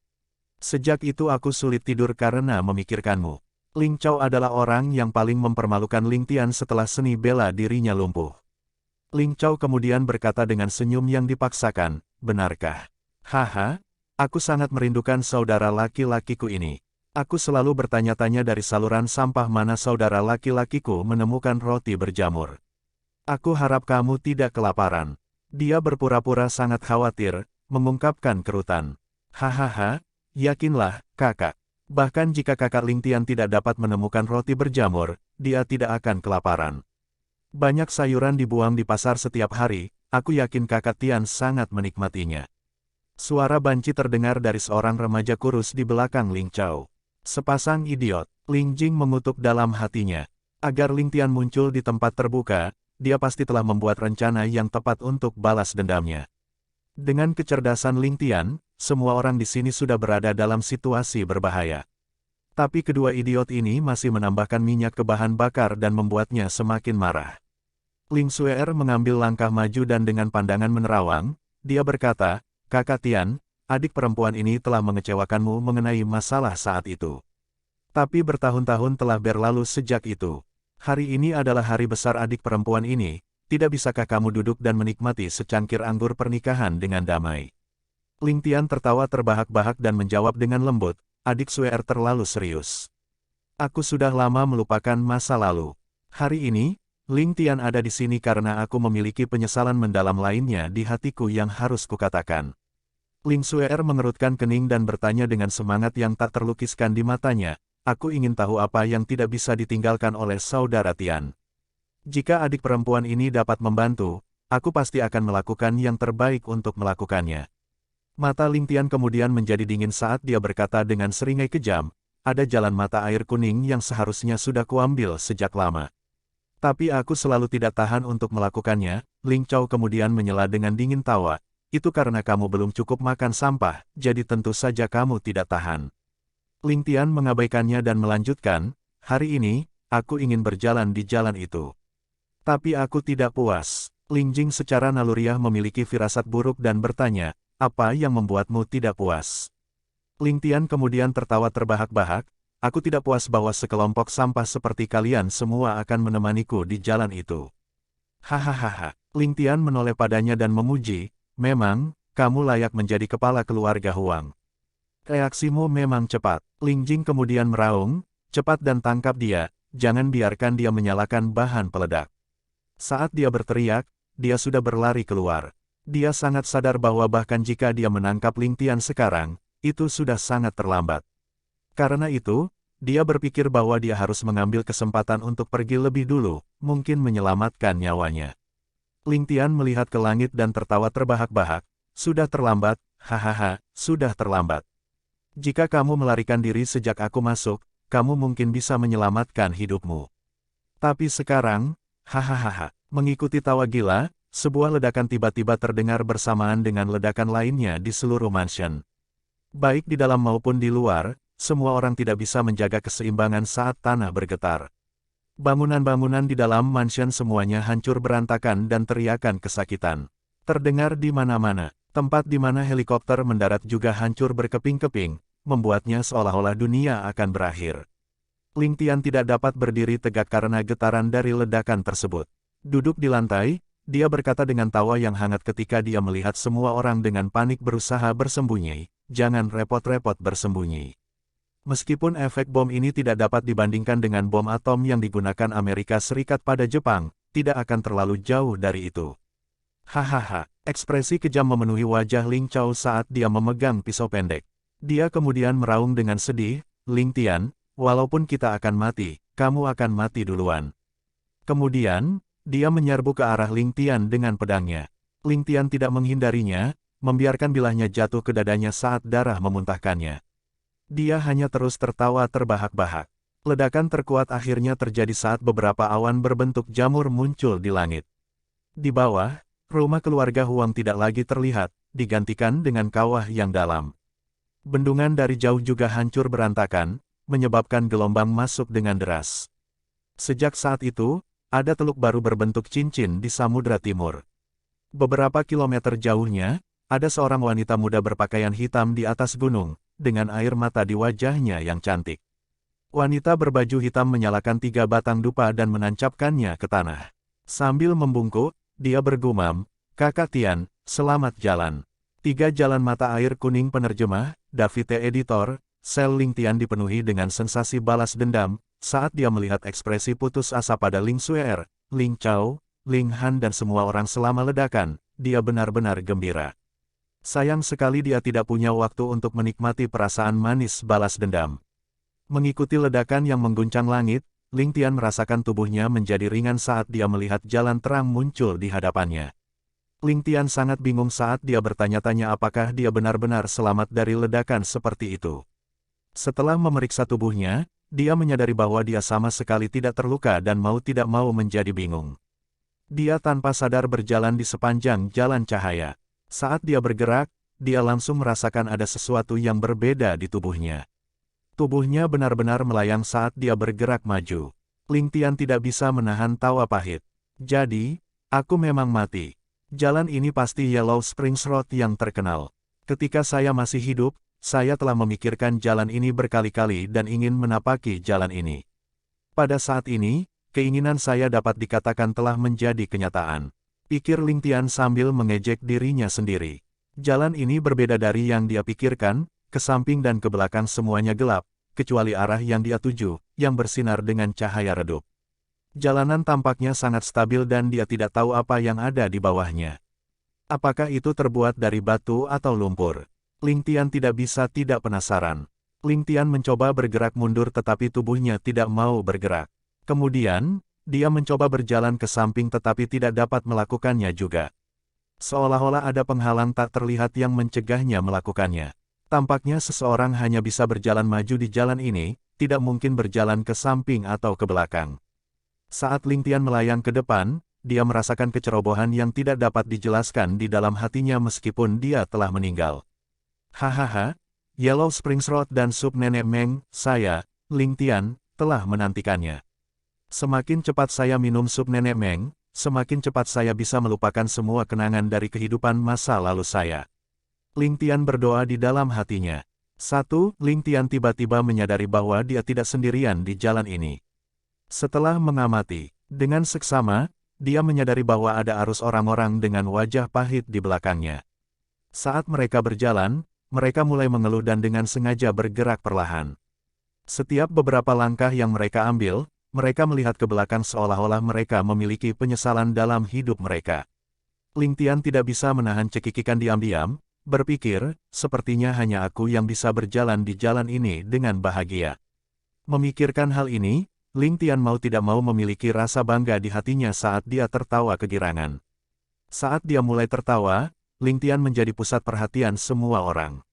Sejak itu aku sulit tidur karena memikirkanmu." Ling Chao adalah orang yang paling mempermalukan Ling Tian setelah seni bela dirinya lumpuh. Ling Chao kemudian berkata dengan senyum yang dipaksakan, "Benarkah? Haha, aku sangat merindukan saudara laki-lakiku ini. Aku selalu bertanya-tanya dari saluran sampah mana saudara laki-lakiku menemukan roti berjamur. Aku harap kamu tidak kelaparan." Dia berpura-pura sangat khawatir, mengungkapkan kerutan. "Hahaha, yakinlah, kakak. Bahkan jika kakak Ling Tian tidak dapat menemukan roti berjamur, dia tidak akan kelaparan. Banyak sayuran dibuang di pasar setiap hari, aku yakin kakak Tian sangat menikmatinya." Suara banci terdengar dari seorang remaja kurus di belakang Ling Chao. Sepasang idiot, Ling Jing mengutuk dalam hatinya. Agar Ling Tian muncul di tempat terbuka, dia pasti telah membuat rencana yang tepat untuk balas dendamnya. Dengan kecerdasan Ling Tian, semua orang di sini sudah berada dalam situasi berbahaya. Tapi kedua idiot ini masih menambahkan minyak ke bahan bakar dan membuatnya semakin marah. Ling Xue'er mengambil langkah maju dan dengan pandangan menerawang, dia berkata, "Kakak Tian, adik perempuan ini telah mengecewakanmu mengenai masalah saat itu. Tapi bertahun-tahun telah berlalu sejak itu. Hari ini adalah hari besar adik perempuan ini, tidak bisakah kamu duduk dan menikmati secangkir anggur pernikahan dengan damai?" Ling Tian tertawa terbahak-bahak dan menjawab dengan lembut, "Adik Xue'er terlalu serius. Aku sudah lama melupakan masa lalu. Hari ini, Ling Tian ada di sini karena aku memiliki penyesalan mendalam lainnya di hatiku yang harus kukatakan." Ling Xue'er mengerutkan kening dan bertanya dengan semangat yang tak terlukiskan di matanya, "Aku ingin tahu apa yang tidak bisa ditinggalkan oleh saudara Tian. Jika adik perempuan ini dapat membantu, aku pasti akan melakukan yang terbaik untuk melakukannya." Mata Ling Tian kemudian menjadi dingin saat dia berkata dengan seringai kejam, "Ada jalan mata air kuning yang seharusnya sudah kuambil sejak lama. Tapi aku selalu tidak tahan untuk melakukannya." Ling Chao kemudian menyela dengan dingin tawa, "Itu karena kamu belum cukup makan sampah, jadi tentu saja kamu tidak tahan." Ling Tian mengabaikannya dan melanjutkan, "Hari ini, aku ingin berjalan di jalan itu. Tapi aku tidak puas." Ling Jing secara naluriah memiliki firasat buruk dan bertanya, "Apa yang membuatmu tidak puas?" Ling Tian kemudian tertawa terbahak-bahak, "Aku tidak puas bahwa sekelompok sampah seperti kalian semua akan menemaniku di jalan itu." Hahaha. Ling Tian menoleh padanya dan memuji, "Memang, kamu layak menjadi kepala keluarga Huang. Reaksimu memang cepat." Ling Jing kemudian meraung, "Cepat dan tangkap dia, jangan biarkan dia menyalakan bahan peledak." Saat dia berteriak, dia sudah berlari keluar. Dia sangat sadar bahwa bahkan jika dia menangkap Ling Tian sekarang, itu sudah sangat terlambat. Karena itu, dia berpikir bahwa dia harus mengambil kesempatan untuk pergi lebih dulu, mungkin menyelamatkan nyawanya. Ling Tian melihat ke langit dan tertawa terbahak-bahak, "Sudah terlambat, hahaha, sudah terlambat. Jika kamu melarikan diri sejak aku masuk, kamu mungkin bisa menyelamatkan hidupmu. Tapi sekarang, hahaha." Mengikuti tawa gila, sebuah ledakan tiba-tiba terdengar bersamaan dengan ledakan lainnya di seluruh mansion. Baik di dalam maupun di luar, semua orang tidak bisa menjaga keseimbangan saat tanah bergetar. Bangunan-bangunan di dalam mansion semuanya hancur berantakan dan teriakan kesakitan terdengar di mana-mana. Tempat di mana helikopter mendarat juga hancur berkeping-keping, membuatnya seolah-olah dunia akan berakhir. Ling Tian tidak dapat berdiri tegak karena getaran dari ledakan tersebut. Duduk di lantai, dia berkata dengan tawa yang hangat ketika dia melihat semua orang dengan panik berusaha bersembunyi, "Jangan repot-repot bersembunyi. Meskipun efek bom ini tidak dapat dibandingkan dengan bom atom yang digunakan Amerika Serikat pada Jepang, tidak akan terlalu jauh dari itu." Hahaha, ekspresi kejam memenuhi wajah Ling Chao saat dia memegang pisau pendek. Dia kemudian meraung dengan sedih, "Ling Tian, walaupun kita akan mati, kamu akan mati duluan." Kemudian, dia menyerbu ke arah Ling Tian dengan pedangnya. Ling Tian tidak menghindarinya, membiarkan bilahnya jatuh ke dadanya saat darah memuntahkannya. Dia hanya terus tertawa terbahak-bahak. Ledakan terkuat akhirnya terjadi saat beberapa awan berbentuk jamur muncul di langit. Di bawah, rumah keluarga Huang tidak lagi terlihat, digantikan dengan kawah yang dalam. Bendungan dari jauh juga hancur berantakan, menyebabkan gelombang masuk dengan deras. Sejak saat itu, ada teluk baru berbentuk cincin di Samudra Timur. Beberapa kilometer jauhnya, ada seorang wanita muda berpakaian hitam di atas gunung, dengan air mata di wajahnya yang cantik. Wanita berbaju hitam menyalakan 3 batang dupa dan menancapkannya ke tanah. Sambil membungkuk, dia bergumam, "Kakak Tian, selamat jalan." 3 jalan mata air kuning penerjemah, David T. Editor, sel Ling Tian dipenuhi dengan sensasi balas dendam, saat dia melihat ekspresi putus asa pada Ling Xue'er, Ling Chao, Ling Han dan semua orang selama ledakan, dia benar-benar gembira. Sayang sekali dia tidak punya waktu untuk menikmati perasaan manis balas dendam. Mengikuti ledakan yang mengguncang langit, Ling Tian merasakan tubuhnya menjadi ringan saat dia melihat jalan terang muncul di hadapannya. Ling Tian sangat bingung saat dia bertanya-tanya apakah dia benar-benar selamat dari ledakan seperti itu. Setelah memeriksa tubuhnya, dia menyadari bahwa dia sama sekali tidak terluka dan mau tidak mau menjadi bingung. Dia tanpa sadar berjalan di sepanjang jalan cahaya. Saat dia bergerak, dia langsung merasakan ada sesuatu yang berbeda di tubuhnya. Tubuhnya benar-benar melayang saat dia bergerak maju. Ling Tian tidak bisa menahan tawa pahit. Jadi, aku memang mati. Jalan ini pasti Yellow Springs Road yang terkenal. Ketika saya masih hidup, saya telah memikirkan jalan ini berkali-kali dan ingin menapaki jalan ini. Pada saat ini, keinginan saya dapat dikatakan telah menjadi kenyataan. Pikir Ling Tian sambil mengejek dirinya sendiri. Jalan ini berbeda dari yang dia pikirkan, ke samping dan ke belakang semuanya gelap, kecuali arah yang dia tuju, yang bersinar dengan cahaya redup. Jalanan tampaknya sangat stabil dan dia tidak tahu apa yang ada di bawahnya. Apakah itu terbuat dari batu atau lumpur? Ling Tian tidak bisa tidak penasaran. Ling Tian mencoba bergerak mundur tetapi tubuhnya tidak mau bergerak. Kemudian, dia mencoba berjalan ke samping tetapi tidak dapat melakukannya juga. Seolah-olah ada penghalang tak terlihat yang mencegahnya melakukannya. Tampaknya seseorang hanya bisa berjalan maju di jalan ini, tidak mungkin berjalan ke samping atau ke belakang. Saat Ling Tian melayang ke depan, dia merasakan kecerobohan yang tidak dapat dijelaskan di dalam hatinya meskipun dia telah meninggal. Hahaha, Yellow Springs Road dan sup Nenek Meng, saya, Ling Tian, telah menantikannya. Semakin cepat saya minum sup Nenek Meng, semakin cepat saya bisa melupakan semua kenangan dari kehidupan masa lalu saya. Ling Tian berdoa di dalam hatinya. Ling Tian tiba-tiba menyadari bahwa dia tidak sendirian di jalan ini. Setelah mengamati, dengan seksama, dia menyadari bahwa ada arus orang-orang dengan wajah pahit di belakangnya. Saat mereka berjalan, mereka mulai mengeluh dan dengan sengaja bergerak perlahan. Setiap beberapa langkah yang mereka ambil, mereka melihat ke belakang seolah-olah mereka memiliki penyesalan dalam hidup mereka. Ling Tian tidak bisa menahan cekikikan diam-diam, berpikir, sepertinya hanya aku yang bisa berjalan di jalan ini dengan bahagia. Memikirkan hal ini, Ling Tian mau tidak mau memiliki rasa bangga di hatinya saat dia tertawa kegirangan. Saat dia mulai tertawa, Ling Tian menjadi pusat perhatian semua orang.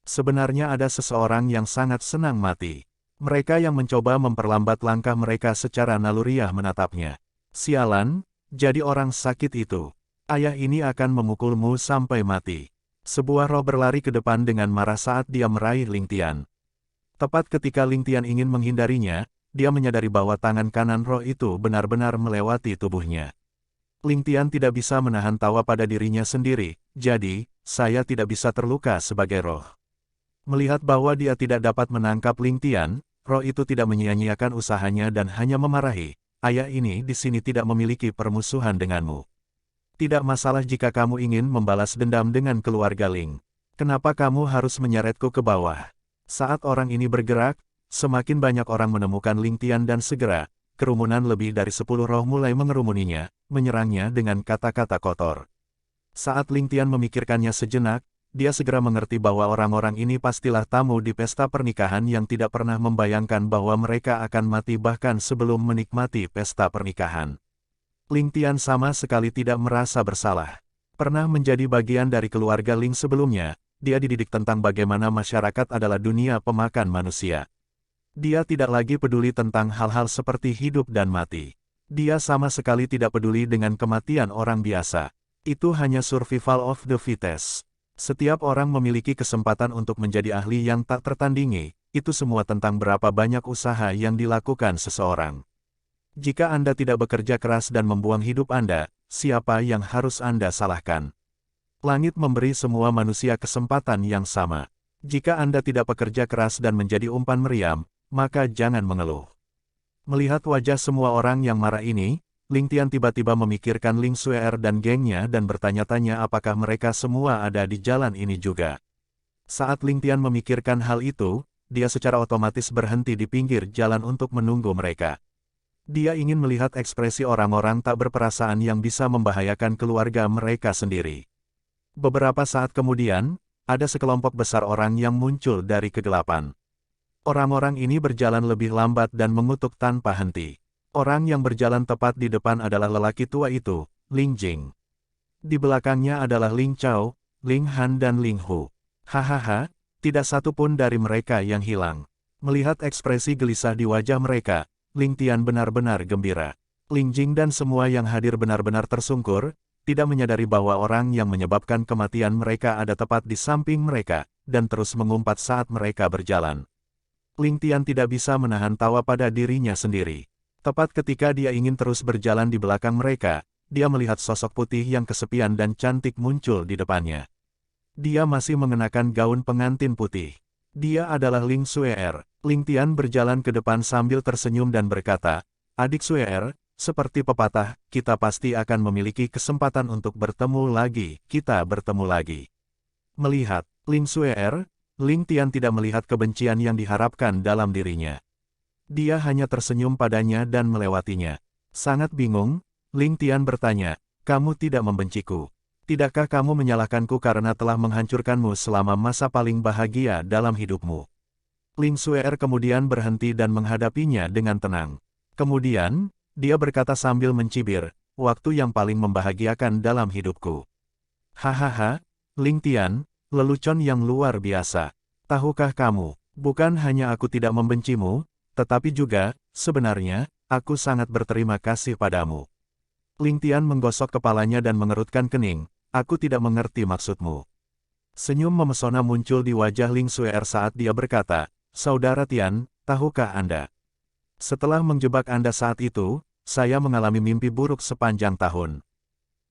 Sebenarnya ada seseorang yang sangat senang mati. Mereka yang mencoba memperlambat langkah mereka secara naluriah menatapnya. Sialan, jadi orang sakit itu. Ayah ini akan memukulmu sampai mati. Sebuah roh berlari ke depan dengan marah saat dia meraih Ling Tian. Tepat ketika Ling Tian ingin menghindarinya, dia menyadari bahwa tangan kanan roh itu benar-benar melewati tubuhnya. Ling Tian tidak bisa menahan tawa pada dirinya sendiri, jadi, saya tidak bisa terluka sebagai roh. Melihat bahwa dia tidak dapat menangkap Ling Tian, roh itu tidak menyia-nyiakan usahanya dan hanya memarahi, ayah ini di sini tidak memiliki permusuhan denganmu. Tidak masalah jika kamu ingin membalas dendam dengan keluarga Ling. Kenapa kamu harus menyeretku ke bawah? Saat orang ini bergerak, semakin banyak orang menemukan Ling Tian dan segera, kerumunan lebih dari 10 roh mulai mengerumuninya, menyerangnya dengan kata-kata kotor. Saat Ling Tian memikirkannya sejenak, dia segera mengerti bahwa orang-orang ini pastilah tamu di pesta pernikahan yang tidak pernah membayangkan bahwa mereka akan mati bahkan sebelum menikmati pesta pernikahan. Ling Tian sama sekali tidak merasa bersalah. Pernah menjadi bagian dari keluarga Ling sebelumnya, dia dididik tentang bagaimana masyarakat adalah dunia pemakan manusia. Dia tidak lagi peduli tentang hal-hal seperti hidup dan mati. Dia sama sekali tidak peduli dengan kematian orang biasa. Itu hanya survival of the fittest. Setiap orang memiliki kesempatan untuk menjadi ahli yang tak tertandingi, itu semua tentang berapa banyak usaha yang dilakukan seseorang. Jika Anda tidak bekerja keras dan membuang hidup Anda, siapa yang harus Anda salahkan? Langit memberi semua manusia kesempatan yang sama. Jika Anda tidak bekerja keras dan menjadi umpan meriam, maka jangan mengeluh. Melihat wajah semua orang yang marah ini, Ling Tian tiba-tiba memikirkan Ling Xuer dan gengnya dan bertanya-tanya apakah mereka semua ada di jalan ini juga. Saat Ling Tian memikirkan hal itu, dia secara otomatis berhenti di pinggir jalan untuk menunggu mereka. Dia ingin melihat ekspresi orang-orang tak berperasaan yang bisa membahayakan keluarga mereka sendiri. Beberapa saat kemudian, ada sekelompok besar orang yang muncul dari kegelapan. Orang-orang ini berjalan lebih lambat dan mengutuk tanpa henti. Orang yang berjalan tepat di depan adalah lelaki tua itu, Ling Jing. Di belakangnya adalah Ling Chao, Ling Han dan Ling Hu. Hahaha, tidak satu pun dari mereka yang hilang. Melihat ekspresi gelisah di wajah mereka, Ling Tian benar-benar gembira. Ling Jing dan semua yang hadir benar-benar tersungkur, tidak menyadari bahwa orang yang menyebabkan kematian mereka ada tepat di samping mereka, dan terus mengumpat saat mereka berjalan. Ling Tian tidak bisa menahan tawa pada dirinya sendiri. Tepat ketika dia ingin terus berjalan di belakang mereka, dia melihat sosok putih yang kesepian dan cantik muncul di depannya. Dia masih mengenakan gaun pengantin putih. Dia adalah Ling Xue'er. Ling Tian berjalan ke depan sambil tersenyum dan berkata, "Adik Xue'er, seperti pepatah, kita pasti akan memiliki kesempatan untuk bertemu lagi, kita bertemu lagi." Melihat Ling Xue'er, Ling Tian tidak melihat kebencian yang diharapkan dalam dirinya. Dia hanya tersenyum padanya dan melewatinya. Sangat bingung, Ling Tian bertanya, "Kamu tidak membenciku? Tidakkah kamu menyalahkanku karena telah menghancurkanmu selama masa paling bahagia dalam hidupmu?" Ling Xue'er kemudian berhenti dan menghadapinya dengan tenang. Kemudian, dia berkata sambil mencibir, "Waktu yang paling membahagiakan dalam hidupku." "Hahaha, Ling Tian, lelucon yang luar biasa. Tahukah kamu, bukan hanya aku tidak membencimu, tetapi juga, sebenarnya, aku sangat berterima kasih padamu." Ling Tian menggosok kepalanya dan mengerutkan kening. "Aku tidak mengerti maksudmu." Senyum memesona muncul di wajah Ling Xue'er saat dia berkata, "Saudara Tian, tahukah Anda? Setelah menjebak Anda saat itu, saya mengalami mimpi buruk sepanjang tahun.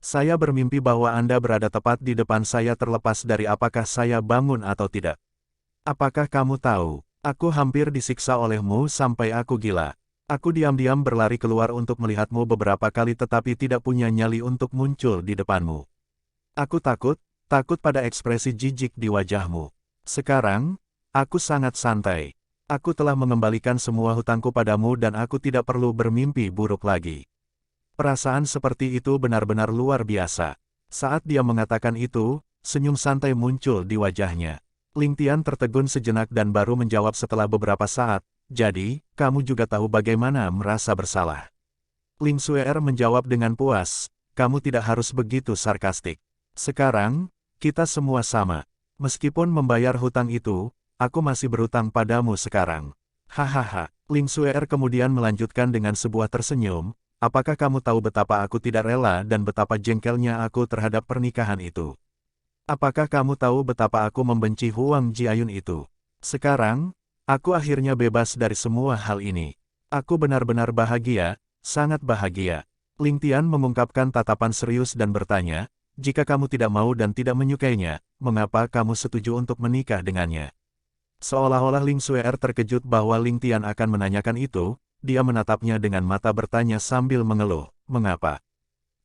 Saya bermimpi bahwa Anda berada tepat di depan saya terlepas dari apakah saya bangun atau tidak. Apakah kamu tahu, aku hampir disiksa olehmu sampai aku gila. Aku diam-diam berlari keluar untuk melihatmu beberapa kali tetapi tidak punya nyali untuk muncul di depanmu. Aku takut pada ekspresi jijik di wajahmu. Sekarang, aku sangat santai. Aku telah mengembalikan semua hutangku padamu dan aku tidak perlu bermimpi buruk lagi." Perasaan seperti itu benar-benar luar biasa. Saat dia mengatakan itu, senyum santai muncul di wajahnya. Ling Tian tertegun sejenak dan baru menjawab setelah beberapa saat, "Jadi, kamu juga tahu bagaimana merasa bersalah?" Ling Xue'er menjawab dengan puas, "Kamu tidak harus begitu sarkastik. Sekarang, kita semua sama. Meskipun membayar hutang itu, aku masih berhutang padamu sekarang." Hahaha. Ling Xue'er kemudian melanjutkan dengan sebuah tersenyum, "Apakah kamu tahu betapa aku tidak rela dan betapa jengkelnya aku terhadap pernikahan itu? Apakah kamu tahu betapa aku membenci Huang Jiayun itu? Sekarang, aku akhirnya bebas dari semua hal ini. Aku benar-benar bahagia, sangat bahagia." Ling Tian mengungkapkan tatapan serius dan bertanya, "Jika kamu tidak mau dan tidak menyukainya, mengapa kamu setuju untuk menikah dengannya?" Seolah-olah Ling Xue'er terkejut bahwa Ling Tian akan menanyakan itu, dia menatapnya dengan mata bertanya sambil mengeluh, "Mengapa?"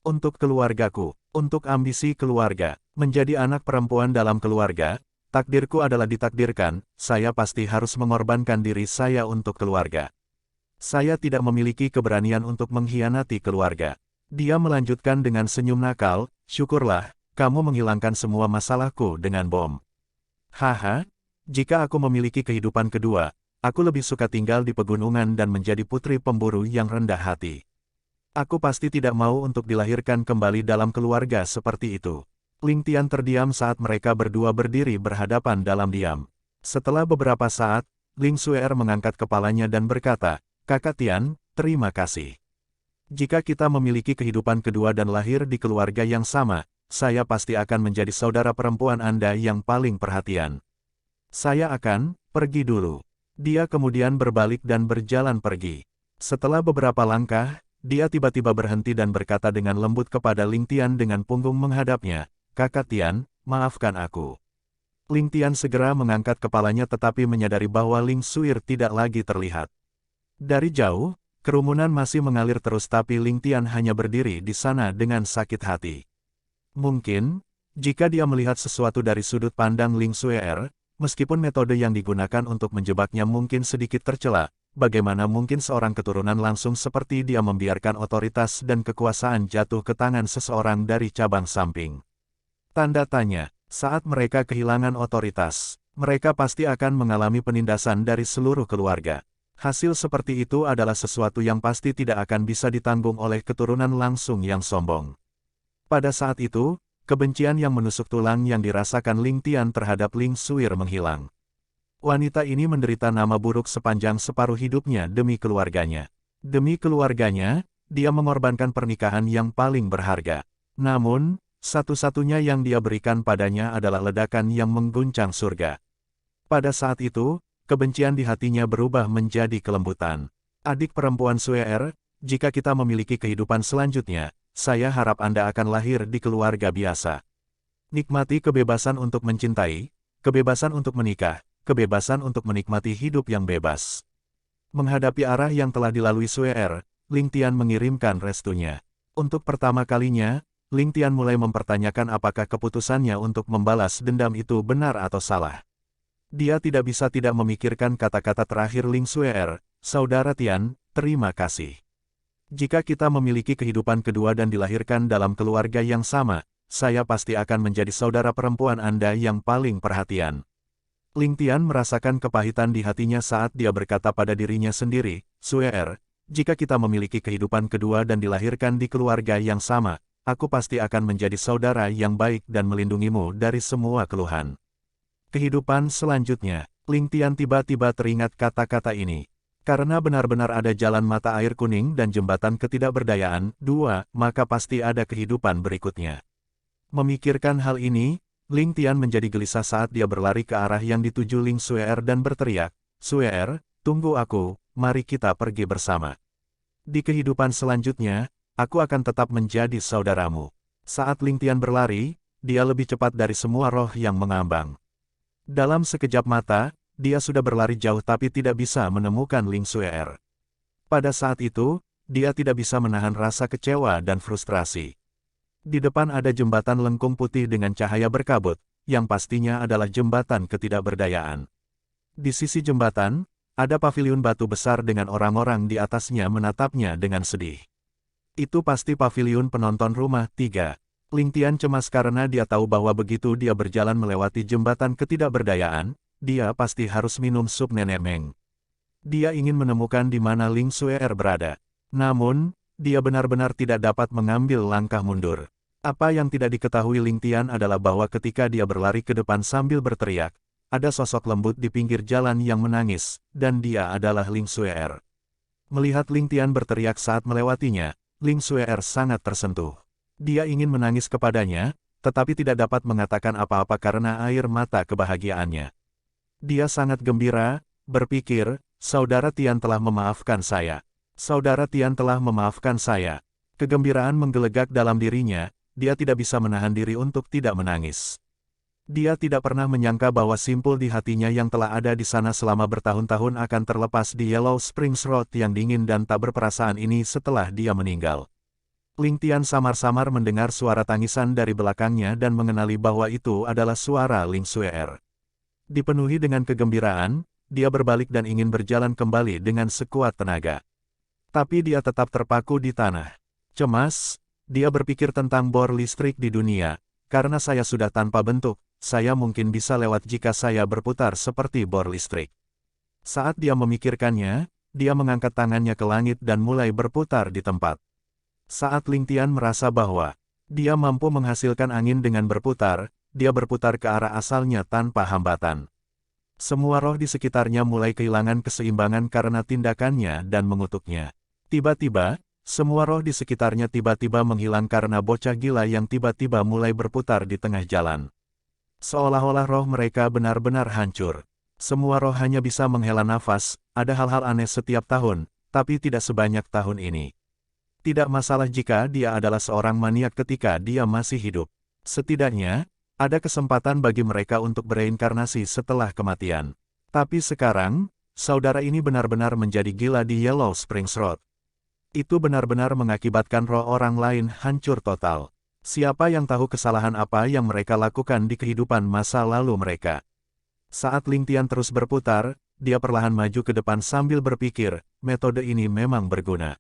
"Untuk keluargaku, untuk ambisi keluarga, menjadi anak perempuan dalam keluarga, takdirku adalah ditakdirkan, saya pasti harus mengorbankan diri saya untuk keluarga. Saya tidak memiliki keberanian untuk mengkhianati keluarga." Dia melanjutkan dengan senyum nakal, "Syukurlah, kamu menghilangkan semua masalahku dengan bom. Haha, jika aku memiliki kehidupan kedua, aku lebih suka tinggal di pegunungan dan menjadi putri pemburu yang rendah hati. Aku pasti tidak mau untuk dilahirkan kembali dalam keluarga seperti itu." Ling Tian terdiam saat mereka berdua berdiri berhadapan dalam diam. Setelah beberapa saat, Ling Xue'er mengangkat kepalanya dan berkata, "Kakak Tian, terima kasih. Jika kita memiliki kehidupan kedua dan lahir di keluarga yang sama, saya pasti akan menjadi saudara perempuan Anda yang paling perhatian. Saya akan pergi dulu." Dia kemudian berbalik dan berjalan pergi. Setelah beberapa langkah, dia tiba-tiba berhenti dan berkata dengan lembut kepada Ling Tian dengan punggung menghadapnya, "Kakak Tian, maafkan aku." Ling Tian segera mengangkat kepalanya tetapi menyadari bahwa Ling Xue'er tidak lagi terlihat. Dari jauh, kerumunan masih mengalir terus tapi Ling Tian hanya berdiri di sana dengan sakit hati. Mungkin, jika dia melihat sesuatu dari sudut pandang Ling Xue'er, meskipun metode yang digunakan untuk menjebaknya mungkin sedikit tercela, bagaimana mungkin seorang keturunan langsung seperti dia membiarkan otoritas dan kekuasaan jatuh ke tangan seseorang dari cabang samping? Tanda tanya, saat mereka kehilangan otoritas, mereka pasti akan mengalami penindasan dari seluruh keluarga. Hasil seperti itu adalah sesuatu yang pasti tidak akan bisa ditanggung oleh keturunan langsung yang sombong. Pada saat itu, kebencian yang menusuk tulang yang dirasakan Ling Tian terhadap Ling Xue'er menghilang. Wanita ini menderita nama buruk sepanjang separuh hidupnya demi keluarganya. Demi keluarganya, dia mengorbankan pernikahan yang paling berharga. Namun, satu-satunya yang dia berikan padanya adalah ledakan yang mengguncang surga. Pada saat itu, kebencian di hatinya berubah menjadi kelembutan. Adik perempuan Sueer, jika kita memiliki kehidupan selanjutnya, saya harap Anda akan lahir di keluarga biasa. Nikmati kebebasan untuk mencintai, kebebasan untuk menikah, kebebasan untuk menikmati hidup yang bebas. Menghadapi arah yang telah dilalui Sueer, Ling Tian mengirimkan restunya. Untuk pertama kalinya, Ling Tian mulai mempertanyakan apakah keputusannya untuk membalas dendam itu benar atau salah. Dia tidak bisa tidak memikirkan kata-kata terakhir Ling Sueer, "Saudara Tian, terima kasih. Jika kita memiliki kehidupan kedua dan dilahirkan dalam keluarga yang sama, saya pasti akan menjadi saudara perempuan Anda yang paling perhatian." Ling Tian merasakan kepahitan di hatinya saat dia berkata pada dirinya sendiri, "Sueer, jika kita memiliki kehidupan kedua dan dilahirkan di keluarga yang sama, aku pasti akan menjadi saudara yang baik dan melindungimu dari semua keluhan." Kehidupan selanjutnya, Ling Tian tiba-tiba teringat kata-kata ini. Karena benar-benar ada jalan mata air kuning dan jembatan ketidakberdayaan, maka pasti ada kehidupan berikutnya. Memikirkan hal ini, Ling Tian menjadi gelisah saat dia berlari ke arah yang dituju Ling Sueer dan berteriak, "Sueer, tunggu aku, mari kita pergi bersama. Di kehidupan selanjutnya, aku akan tetap menjadi saudaramu." Saat Ling Tian berlari, dia lebih cepat dari semua roh yang mengambang. Dalam sekejap mata, dia sudah berlari jauh tapi tidak bisa menemukan Ling Sueer. Pada saat itu, dia tidak bisa menahan rasa kecewa dan frustrasi. Di depan ada jembatan lengkung putih dengan cahaya berkabut, yang pastinya adalah jembatan ketidakberdayaan. Di sisi jembatan, ada paviliun batu besar dengan orang-orang di atasnya menatapnya dengan sedih. Itu pasti paviliun penonton rumah 3. Ling Tian cemas karena dia tahu bahwa begitu dia berjalan melewati jembatan ketidakberdayaan, dia pasti harus minum sup nenek Meng. Dia ingin menemukan di mana Ling Sueer berada. Namun, dia benar-benar tidak dapat mengambil langkah mundur. Apa yang tidak diketahui Ling Tian adalah bahwa ketika dia berlari ke depan sambil berteriak, ada sosok lembut di pinggir jalan yang menangis, dan dia adalah Ling Sueer. Melihat Ling Tian berteriak saat melewatinya, Ling Sueer sangat tersentuh. Dia ingin menangis kepadanya, tetapi tidak dapat mengatakan apa-apa karena air mata kebahagiaannya. Dia sangat gembira, berpikir, "Saudara Tian telah memaafkan saya. Saudara Tian telah memaafkan saya." Kegembiraan menggelegak dalam dirinya, dia tidak bisa menahan diri untuk tidak menangis. Dia tidak pernah menyangka bahwa simpul di hatinya yang telah ada di sana selama bertahun-tahun akan terlepas di Yellow Springs Road yang dingin dan tak berperasaan ini setelah dia meninggal. Ling Tian samar-samar mendengar suara tangisan dari belakangnya dan mengenali bahwa itu adalah suara Ling Sueer. Dipenuhi dengan kegembiraan, dia berbalik dan ingin berjalan kembali dengan sekuat tenaga. Tapi dia tetap terpaku di tanah. Cemas, dia berpikir tentang bor listrik di dunia. Karena saya sudah tanpa bentuk, saya mungkin bisa lewat jika saya berputar seperti bor listrik. Saat dia memikirkannya, dia mengangkat tangannya ke langit dan mulai berputar di tempat. Saat Ling Tian merasa bahwa dia mampu menghasilkan angin dengan berputar, dia berputar ke arah asalnya tanpa hambatan. Semua roh di sekitarnya mulai kehilangan keseimbangan karena tindakannya dan mengutuknya. Tiba-tiba, semua roh di sekitarnya tiba-tiba menghilang karena bocah gila yang tiba-tiba mulai berputar di tengah jalan. Seolah-olah roh mereka benar-benar hancur. Semua roh hanya bisa menghela nafas, ada hal-hal aneh setiap tahun, tapi tidak sebanyak tahun ini. Tidak masalah jika dia adalah seorang maniak ketika dia masih hidup. Setidaknya, ada kesempatan bagi mereka untuk bereinkarnasi setelah kematian. Tapi sekarang, saudara ini benar-benar menjadi gila di Yellow Springs Road. Itu benar-benar mengakibatkan roh orang lain hancur total. Siapa yang tahu kesalahan apa yang mereka lakukan di kehidupan masa lalu mereka? Saat Ling Tian terus berputar, dia perlahan maju ke depan sambil berpikir, metode ini memang berguna.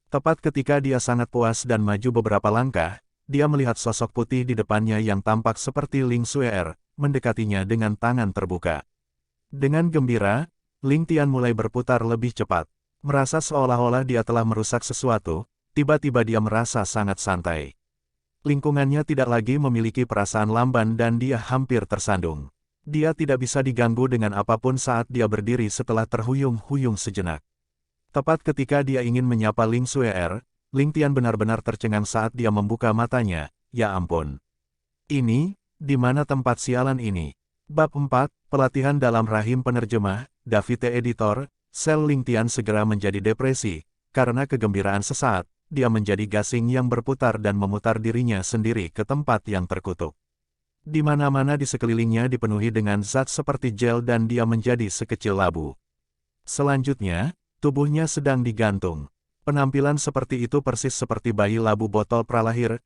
Tepat ketika dia sangat puas dan maju beberapa langkah, dia melihat sosok putih di depannya yang tampak seperti Ling Sueer, mendekatinya dengan tangan terbuka. Dengan gembira, Ling Tian mulai berputar lebih cepat. Merasa seolah-olah dia telah merusak sesuatu, tiba-tiba dia merasa sangat santai. Lingkungannya tidak lagi memiliki perasaan lamban dan dia hampir tersandung. Dia tidak bisa diganggu dengan apapun saat dia berdiri setelah terhuyung-huyung sejenak. Tepat ketika dia ingin menyapa Ling Sueer, Ling Tian benar-benar tercengang saat dia membuka matanya, ya ampun. Ini, di mana tempat sialan ini? Bab 4, Pelatihan dalam Rahim Penerjemah, David T. Editor, Sel Ling Tian segera menjadi depresi, karena kegembiraan sesaat, dia menjadi gasing yang berputar dan memutar dirinya sendiri ke tempat yang terkutuk. Di mana-mana di sekelilingnya dipenuhi dengan zat seperti gel dan dia menjadi sekecil labu. Selanjutnya, tubuhnya sedang digantung. Penampilan seperti itu persis seperti bayi labu botol pralahir,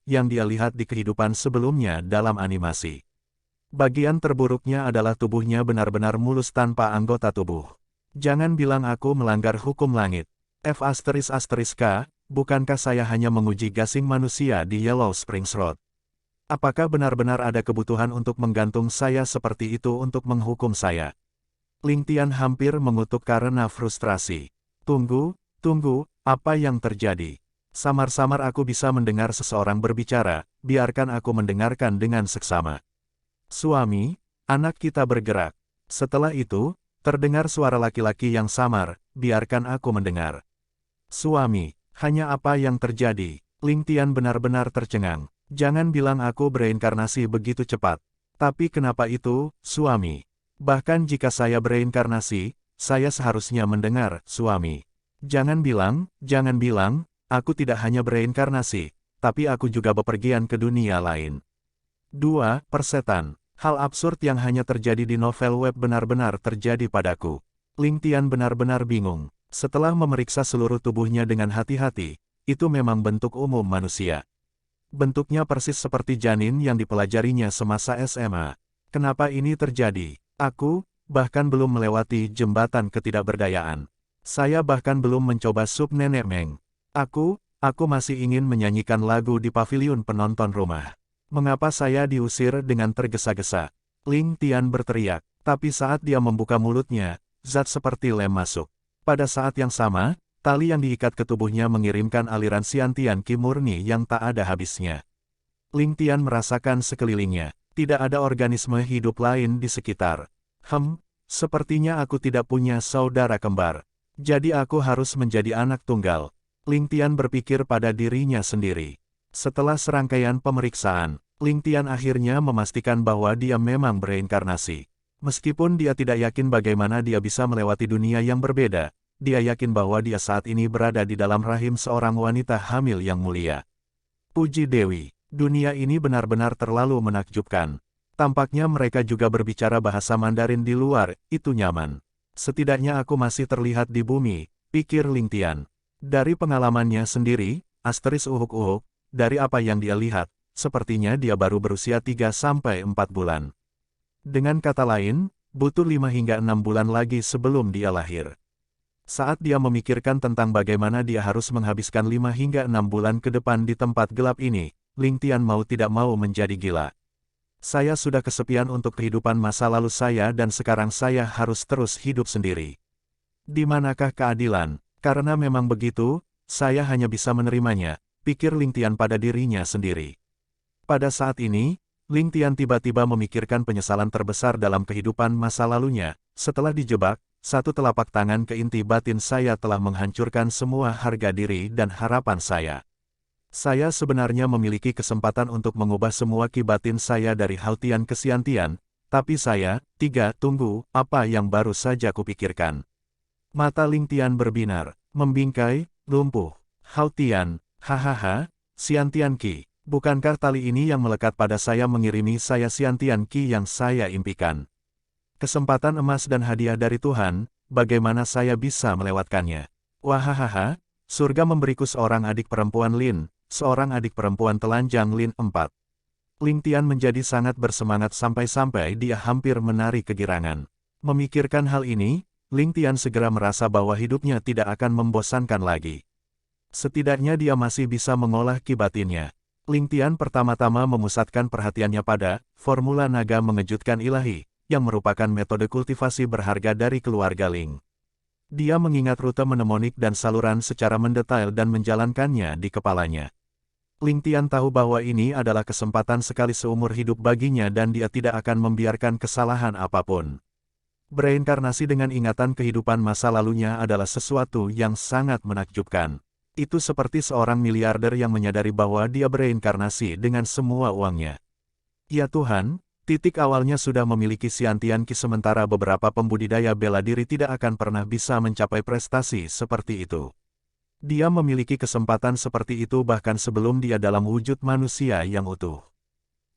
yang dia lihat di kehidupan sebelumnya dalam animasi. Bagian terburuknya adalah tubuhnya benar-benar mulus tanpa anggota tubuh. Jangan bilang aku melanggar hukum langit. F***K, bukankah saya hanya menguji gasing manusia di Yellow Springs Road? Apakah benar-benar ada kebutuhan untuk menggantung saya seperti itu untuk menghukum saya? Ling Tian hampir mengutuk karena frustrasi. Tunggu, apa yang terjadi? Samar-samar aku bisa mendengar seseorang berbicara, biarkan aku mendengarkan dengan seksama. Suami, anak kita bergerak. Setelah itu, terdengar suara laki-laki yang samar, biarkan aku mendengar. Suami, hanya apa yang terjadi? Ling Tian benar-benar tercengang. Jangan bilang aku bereinkarnasi begitu cepat. Tapi kenapa itu, suami? Bahkan jika saya bereinkarnasi, saya seharusnya mendengar, suami. Jangan bilang, aku tidak hanya bereinkarnasi, tapi aku juga bepergian ke dunia lain. 2. Persetan. Hal absurd yang hanya terjadi di novel web benar-benar terjadi padaku. Ling Tian benar-benar bingung. Setelah memeriksa seluruh tubuhnya dengan hati-hati, itu memang bentuk umum manusia. Bentuknya persis seperti janin yang dipelajarinya semasa SMA. Kenapa ini terjadi? Aku, bahkan belum melewati jembatan ketidakberdayaan. Saya bahkan belum mencoba sup nenek Meng. Aku masih ingin menyanyikan lagu di paviliun penonton rumah. Mengapa saya diusir dengan tergesa-gesa? Ling Tian berteriak, tapi saat dia membuka mulutnya, zat seperti lem masuk. Pada saat yang sama, tali yang diikat ke tubuhnya mengirimkan aliran Xiantian Qi murni yang tak ada habisnya. Ling Tian merasakan sekelilingnya. Tidak ada organisme hidup lain di sekitar. Sepertinya aku tidak punya saudara kembar. Jadi aku harus menjadi anak tunggal. Ling Tian berpikir pada dirinya sendiri. Setelah serangkaian pemeriksaan, Ling Tian akhirnya memastikan bahwa dia memang bereinkarnasi. Meskipun dia tidak yakin bagaimana dia bisa melewati dunia yang berbeda, dia yakin bahwa dia saat ini berada di dalam rahim seorang wanita hamil yang mulia. Puji Dewi, dunia ini benar-benar terlalu menakjubkan. Tampaknya mereka juga berbicara bahasa Mandarin di luar, itu nyaman. Setidaknya aku masih terlihat di bumi, pikir Ling Tian. Dari pengalamannya sendiri, *uhuk-uhuk, dari apa yang dia lihat, sepertinya dia baru berusia 3-4 bulan. Dengan kata lain, butuh 5 hingga 6 bulan lagi sebelum dia lahir. Saat dia memikirkan tentang bagaimana dia harus menghabiskan 5 hingga 6 bulan ke depan di tempat gelap ini, Ling Tian mau tidak mau menjadi gila. Saya sudah kesepian untuk kehidupan masa lalu saya dan sekarang saya harus terus hidup sendiri. Di manakah keadilan? Karena memang begitu, saya hanya bisa menerimanya, pikir Ling Tian pada dirinya sendiri. Pada saat ini, Ling Tian tiba-tiba memikirkan penyesalan terbesar dalam kehidupan masa lalunya. Setelah dijebak, satu telapak tangan ke inti batin saya telah menghancurkan semua harga diri dan harapan saya. Saya sebenarnya memiliki kesempatan untuk mengubah semua ki batin saya dari Haotian ke Xiantian, tapi saya, tunggu, apa yang baru saja kupikirkan. Mata Ling Tian berbinar, membingkai, lumpuh. Haotian, hahaha, Xiantian Qi, bukankah tali ini yang melekat pada saya mengirimi saya Xiantian Qi yang saya impikan? Kesempatan emas dan hadiah dari Tuhan, bagaimana saya bisa melewatkannya? Wahahaha, surga memberiku seorang adik perempuan Lin, seorang adik perempuan telanjang Lin 4. Ling Tian menjadi sangat bersemangat sampai-sampai dia hampir menari kegirangan. Memikirkan hal ini, Ling Tian segera merasa bahwa hidupnya tidak akan membosankan lagi. Setidaknya dia masih bisa mengolah ki batinnya. Ling Tian pertama-tama memusatkan perhatiannya pada formula naga mengejutkan ilahi, yang merupakan metode kultivasi berharga dari keluarga Ling. Dia mengingat rute mnemonik dan saluran secara mendetail dan menjalankannya di kepalanya. Ling Tian tahu bahwa ini adalah kesempatan sekali seumur hidup baginya dan dia tidak akan membiarkan kesalahan apapun. Bereinkarnasi dengan ingatan kehidupan masa lalunya adalah sesuatu yang sangat menakjubkan. Itu seperti seorang miliarder yang menyadari bahwa dia bereinkarnasi dengan semua uangnya. Ya Tuhan, Titik awalnya sudah memiliki Xiantian Qi sementara beberapa pembudidaya bela diri tidak akan pernah bisa mencapai prestasi seperti itu. Dia memiliki kesempatan seperti itu bahkan sebelum dia dalam wujud manusia yang utuh.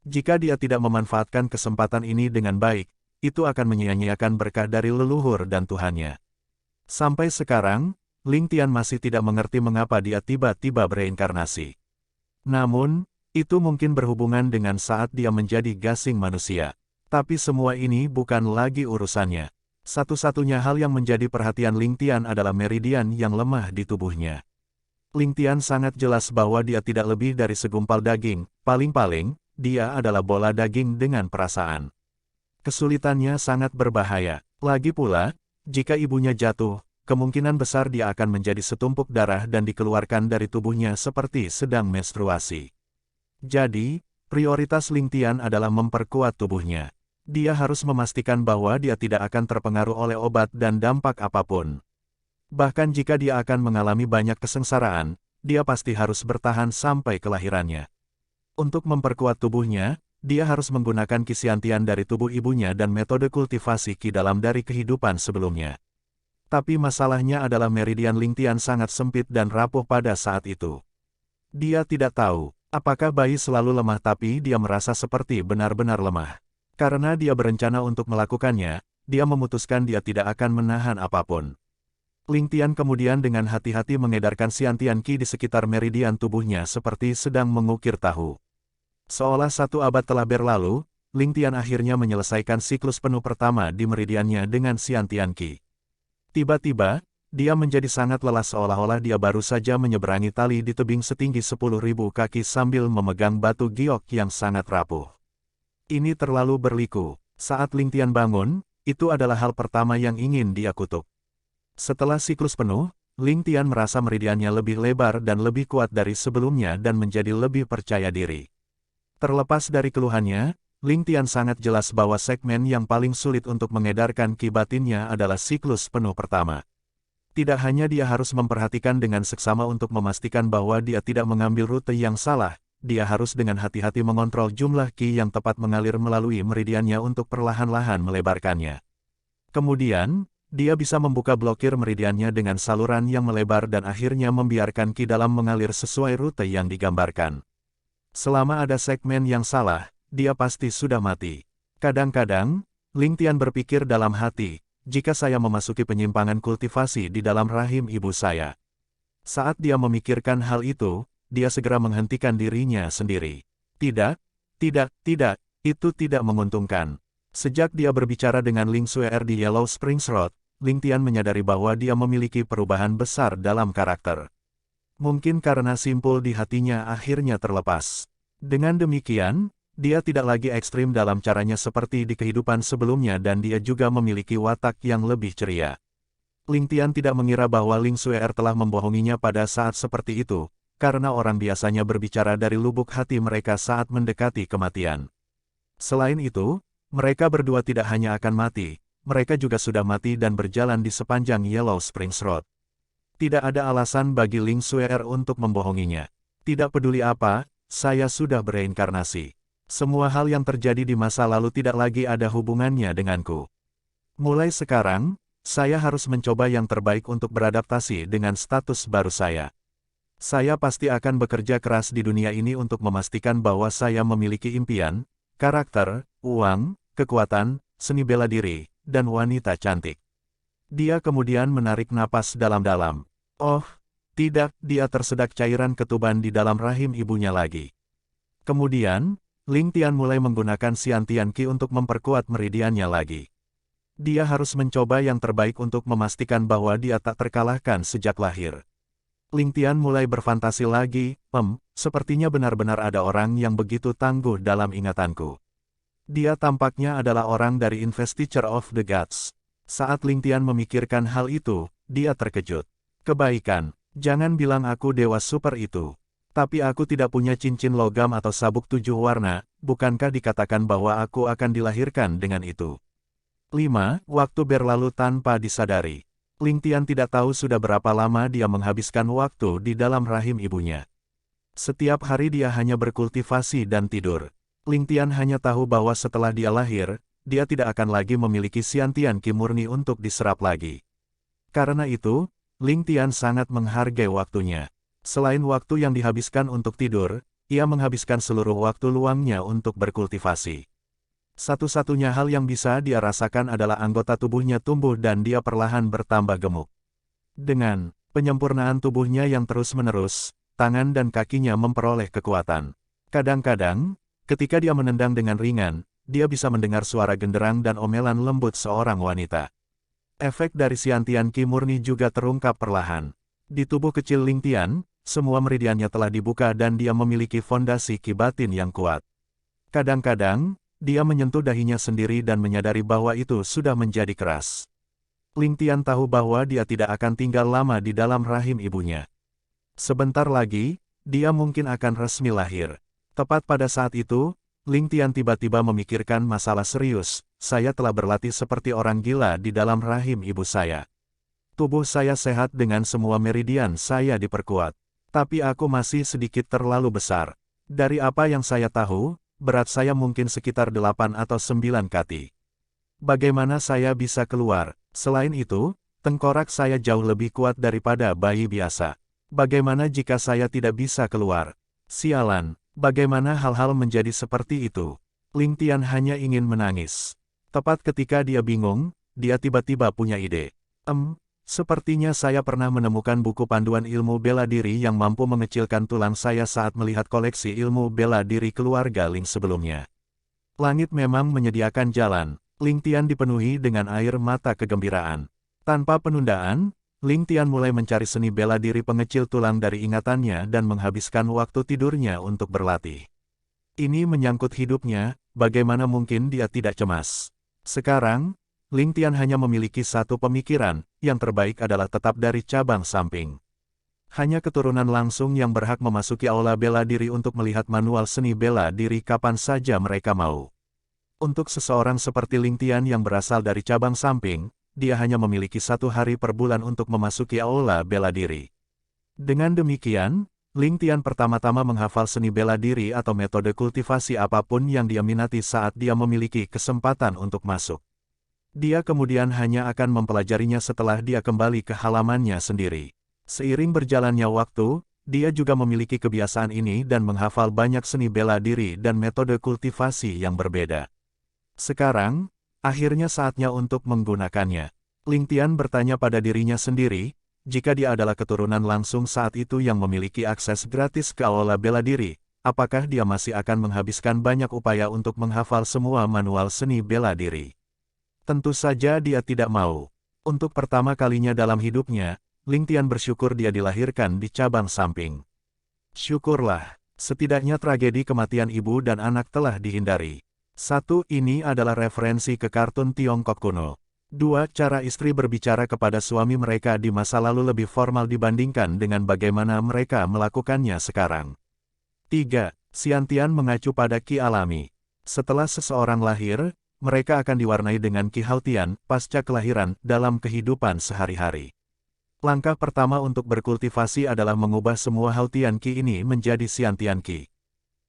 Jika dia tidak memanfaatkan kesempatan ini dengan baik, itu akan menyia-nyiakan berkah dari leluhur dan Tuhannya. Sampai sekarang, Ling Tian masih tidak mengerti mengapa dia tiba-tiba bereinkarnasi. Namun, itu mungkin berhubungan dengan saat dia menjadi gasing manusia. Tapi semua ini bukan lagi urusannya. Satu-satunya hal yang menjadi perhatian Ling Tian adalah meridian yang lemah di tubuhnya. Ling Tian sangat jelas bahwa dia tidak lebih dari segumpal daging, paling-paling, dia adalah bola daging dengan perasaan. Kesulitannya sangat berbahaya. Lagi pula, jika ibunya jatuh, kemungkinan besar dia akan menjadi setumpuk darah dan dikeluarkan dari tubuhnya seperti sedang menstruasi. Jadi, prioritas Ling Tian adalah memperkuat tubuhnya. Dia harus memastikan bahwa dia tidak akan terpengaruh oleh obat dan dampak apapun. Bahkan jika dia akan mengalami banyak kesengsaraan, dia pasti harus bertahan sampai kelahirannya. Untuk memperkuat tubuhnya, dia harus menggunakan Qi Xiantian dari tubuh ibunya dan metode kultivasi Qi dalam dari kehidupan sebelumnya. Tapi masalahnya adalah meridian Ling Tian sangat sempit dan rapuh pada saat itu. Dia tidak tahu apakah bayi selalu lemah tapi dia merasa seperti benar-benar lemah. Karena dia berencana untuk melakukannya, dia memutuskan dia tidak akan menahan apapun. Ling Tian kemudian dengan hati-hati mengedarkan Xiantian Qi di sekitar meridian tubuhnya seperti sedang mengukir tahu. Seolah 1 abad telah berlalu, Ling Tian akhirnya menyelesaikan siklus penuh pertama di meridiannya dengan Xiantian Qi. Tiba-tiba, dia menjadi sangat lelah seolah-olah dia baru saja menyeberangi tali di tebing setinggi 10.000 kaki sambil memegang batu giok yang sangat rapuh. Ini terlalu berliku. Saat Ling Tian bangun, itu adalah hal pertama yang ingin dia kutuk. Setelah siklus penuh, Ling Tian merasa meridiannya lebih lebar dan lebih kuat dari sebelumnya dan menjadi lebih percaya diri. Terlepas dari keluhannya, Ling Tian sangat jelas bahwa segmen yang paling sulit untuk mengedarkan Qi batinnya adalah siklus penuh pertama. Tidak hanya dia harus memperhatikan dengan seksama untuk memastikan bahwa dia tidak mengambil rute yang salah, dia harus dengan hati-hati mengontrol jumlah Qi yang tepat mengalir melalui meridiannya untuk perlahan-lahan melebarkannya. Kemudian, dia bisa membuka blokir meridiannya dengan saluran yang melebar dan akhirnya membiarkan Qi dalam mengalir sesuai rute yang digambarkan. Selama ada segmen yang salah, dia pasti sudah mati. Kadang-kadang, Ling Tian berpikir dalam hati, jika saya memasuki penyimpangan kultivasi di dalam rahim ibu saya. Saat dia memikirkan hal itu, dia segera menghentikan dirinya sendiri. Tidak, itu tidak menguntungkan. Sejak dia berbicara dengan Ling Xuer di Yellow Springs Road, Ling Tian menyadari bahwa dia memiliki perubahan besar dalam karakter. Mungkin karena simpul di hatinya akhirnya terlepas. Dengan demikian, dia tidak lagi ekstrim dalam caranya seperti di kehidupan sebelumnya dan dia juga memiliki watak yang lebih ceria. Ling Tian tidak mengira bahwa Ling Xuer telah membohonginya pada saat seperti itu, karena orang biasanya berbicara dari lubuk hati mereka saat mendekati kematian. Selain itu, mereka berdua tidak hanya akan mati, mereka juga sudah mati dan berjalan di sepanjang Yellow Springs Road. Tidak ada alasan bagi Ling Xuer untuk membohonginya. Tidak peduli apa, saya sudah bereinkarnasi. Semua hal yang terjadi di masa lalu tidak lagi ada hubungannya denganku. Mulai sekarang, saya harus mencoba yang terbaik untuk beradaptasi dengan status baru saya. Saya pasti akan bekerja keras di dunia ini untuk memastikan bahwa saya memiliki impian, karakter, uang, kekuatan, seni bela diri, dan wanita cantik. Dia kemudian menarik napas dalam-dalam. Oh, tidak, dia tersedak cairan ketuban di dalam rahim ibunya lagi. Kemudian, Ling Tian mulai menggunakan Xiantian Qi untuk memperkuat meridiannya lagi. Dia harus mencoba yang terbaik untuk memastikan bahwa dia tak terkalahkan sejak lahir. Ling Tian mulai berfantasi lagi, sepertinya benar-benar ada orang yang begitu tangguh dalam ingatanku. Dia tampaknya adalah orang dari Investiture of the Gods. Saat Ling Tian memikirkan hal itu, dia terkejut. Kebaikan, jangan bilang aku dewa super itu. Tapi aku tidak punya cincin logam atau sabuk 7 warna, bukankah dikatakan bahwa aku akan dilahirkan dengan itu? 5. Waktu berlalu tanpa disadari. Ling Tian tidak tahu sudah berapa lama dia menghabiskan waktu di dalam rahim ibunya. Setiap hari dia hanya berkultivasi dan tidur. Ling Tian hanya tahu bahwa setelah dia lahir, dia tidak akan lagi memiliki Xiantian Qi murni untuk diserap lagi. Karena itu, Ling Tian sangat menghargai waktunya. Selain waktu yang dihabiskan untuk tidur, ia menghabiskan seluruh waktu luangnya untuk berkultivasi. Satu-satunya hal yang bisa dia rasakan adalah anggota tubuhnya tumbuh dan dia perlahan bertambah gemuk. Dengan penyempurnaan tubuhnya yang terus-menerus, tangan dan kakinya memperoleh kekuatan. Kadang-kadang, ketika dia menendang dengan ringan, dia bisa mendengar suara genderang dan omelan lembut seorang wanita. Efek dari Xiantian Qi murni juga terungkap perlahan. Di tubuh kecil Ling Tian, semua meridiannya telah dibuka dan dia memiliki fondasi Qi batin yang kuat. Kadang-kadang, dia menyentuh dahinya sendiri dan menyadari bahwa itu sudah menjadi keras. Ling Tian tahu bahwa dia tidak akan tinggal lama di dalam rahim ibunya. Sebentar lagi, dia mungkin akan resmi lahir. Tepat pada saat itu, Ling Tian tiba-tiba memikirkan masalah serius. Saya telah berlatih seperti orang gila di dalam rahim ibu saya. Tubuh saya sehat dengan semua meridian saya diperkuat. Tapi aku masih sedikit terlalu besar. Dari apa yang saya tahu, berat saya mungkin sekitar 8 atau 9 kati. Bagaimana saya bisa keluar? Selain itu, tengkorak saya jauh lebih kuat daripada bayi biasa. Bagaimana jika saya tidak bisa keluar? Sialan, bagaimana hal-hal menjadi seperti itu? Ling Tian hanya ingin menangis. Tepat ketika dia bingung, dia tiba-tiba punya ide. Sepertinya saya pernah menemukan buku panduan ilmu bela diri yang mampu mengecilkan tulang saya saat melihat koleksi ilmu bela diri keluarga Ling sebelumnya. Langit memang menyediakan jalan. Ling Tian dipenuhi dengan air mata kegembiraan. Tanpa penundaan, Ling Tian mulai mencari seni bela diri pengecil tulang dari ingatannya dan menghabiskan waktu tidurnya untuk berlatih. Ini menyangkut hidupnya, bagaimana mungkin dia tidak cemas. Sekarang, Ling Tian hanya memiliki satu pemikiran, yang terbaik adalah tetap dari cabang samping. Hanya keturunan langsung yang berhak memasuki aula bela diri untuk melihat manual seni bela diri kapan saja mereka mau. Untuk seseorang seperti Ling Tian yang berasal dari cabang samping, dia hanya memiliki 1 hari per bulan untuk memasuki aula bela diri. Dengan demikian, Ling Tian pertama-tama menghafal seni bela diri atau metode kultivasi apapun yang dia minati saat dia memiliki kesempatan untuk masuk. Dia kemudian hanya akan mempelajarinya setelah dia kembali ke halamannya sendiri. Seiring berjalannya waktu, dia juga memiliki kebiasaan ini dan menghafal banyak seni bela diri dan metode kultivasi yang berbeda. Sekarang, akhirnya saatnya untuk menggunakannya. Ling Tian bertanya pada dirinya sendiri, jika dia adalah keturunan langsung saat itu yang memiliki akses gratis ke aula bela diri, apakah dia masih akan menghabiskan banyak upaya untuk menghafal semua manual seni bela diri? Tentu saja dia tidak mau. Untuk pertama kalinya dalam hidupnya, Ling Tian bersyukur dia dilahirkan di cabang samping. Syukurlah, setidaknya tragedi kematian ibu dan anak telah dihindari. 1. Ini adalah referensi ke kartun Tiongkok kuno. 2. Cara istri berbicara kepada suami mereka di masa lalu lebih formal dibandingkan dengan bagaimana mereka melakukannya sekarang. 3. Xiantian mengacu pada Qi alami. Setelah seseorang lahir, mereka akan diwarnai dengan Qi Haotian pasca kelahiran dalam kehidupan sehari-hari. Langkah pertama untuk berkultivasi adalah mengubah semua Haotian Qi ini menjadi Xiantian Qi.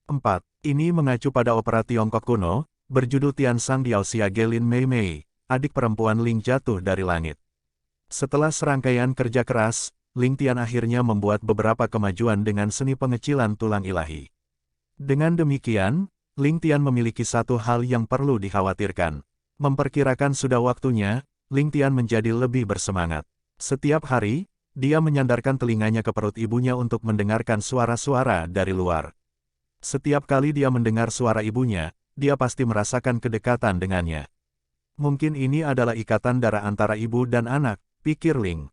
4. Ini mengacu pada opera Tiongkok kuno, berjudul Tian Sang Diao Xia Gelin Mei Mei, adik perempuan Ling jatuh dari langit. Setelah serangkaian kerja keras, Ling Tian akhirnya membuat beberapa kemajuan dengan seni pengecilan tulang ilahi. Dengan demikian, Ling Tian memiliki satu hal yang perlu dikhawatirkan. Memperkirakan sudah waktunya, Ling Tian menjadi lebih bersemangat. Setiap hari, dia menyandarkan telinganya ke perut ibunya untuk mendengarkan suara-suara dari luar. Setiap kali dia mendengar suara ibunya, dia pasti merasakan kedekatan dengannya. Mungkin ini adalah ikatan darah antara ibu dan anak, pikir Ling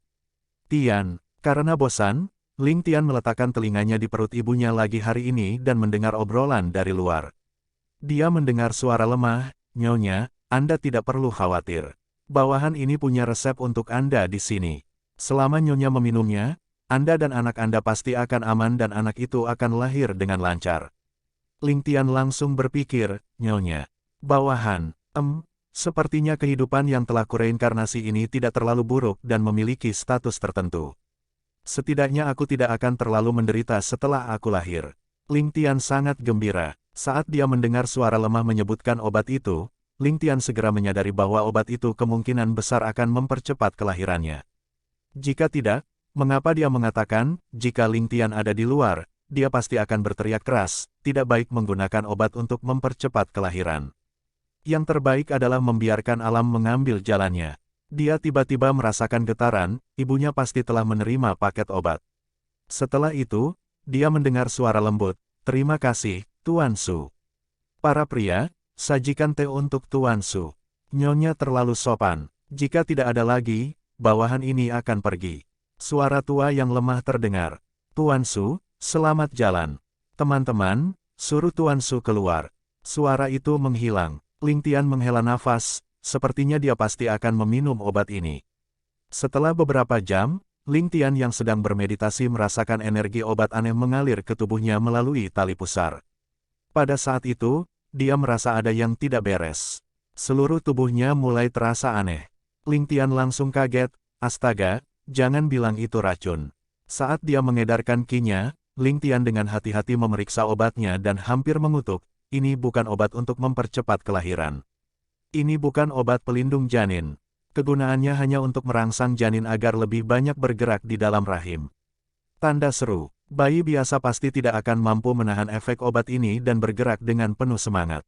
Tian. Karena bosan, Ling Tian meletakkan telinganya di perut ibunya lagi hari ini dan mendengar obrolan dari luar. Dia mendengar suara lemah, "Nyonya, Anda tidak perlu khawatir. Bawahan ini punya resep untuk Anda di sini. Selama Nyonya meminumnya, Anda dan anak Anda pasti akan aman dan anak itu akan lahir dengan lancar." Ling Tian langsung berpikir, "Nyonya, bawahan, sepertinya kehidupan yang telah kureinkarnasi ini tidak terlalu buruk dan memiliki status tertentu. Setidaknya aku tidak akan terlalu menderita setelah aku lahir." Ling Tian sangat gembira. Saat dia mendengar suara lemah menyebutkan obat itu, Ling Tian segera menyadari bahwa obat itu kemungkinan besar akan mempercepat kelahirannya. Jika tidak, mengapa dia mengatakan, jika Ling Tian ada di luar, dia pasti akan berteriak keras, tidak baik menggunakan obat untuk mempercepat kelahiran. Yang terbaik adalah membiarkan alam mengambil jalannya. Dia tiba-tiba merasakan getaran, ibunya pasti telah menerima paket obat. Setelah itu, dia mendengar suara lembut, "Terima kasih, Tuan Su. Para pria, sajikan teh untuk Tuan Su. Nyonya terlalu sopan. Jika tidak ada lagi, bawahan ini akan pergi." Suara tua yang lemah terdengar. "Tuan Su, selamat jalan. Teman-teman, suruh Tuan Su keluar." Suara itu menghilang. Ling Tian menghela nafas, sepertinya dia pasti akan meminum obat ini. Setelah beberapa jam, Ling Tian yang sedang bermeditasi merasakan energi obat aneh mengalir ke tubuhnya melalui tali pusar. Pada saat itu, dia merasa ada yang tidak beres. Seluruh tubuhnya mulai terasa aneh. Ling Tian langsung kaget, "Astaga, jangan bilang itu racun." Saat dia mengedarkan qi-nya, Ling Tian dengan hati-hati memeriksa obatnya dan hampir mengutuk, "Ini bukan obat untuk mempercepat kelahiran. Ini bukan obat pelindung janin. Kegunaannya hanya untuk merangsang janin agar lebih banyak bergerak di dalam rahim." Tanda seru. Bayi biasa pasti tidak akan mampu menahan efek obat ini dan bergerak dengan penuh semangat.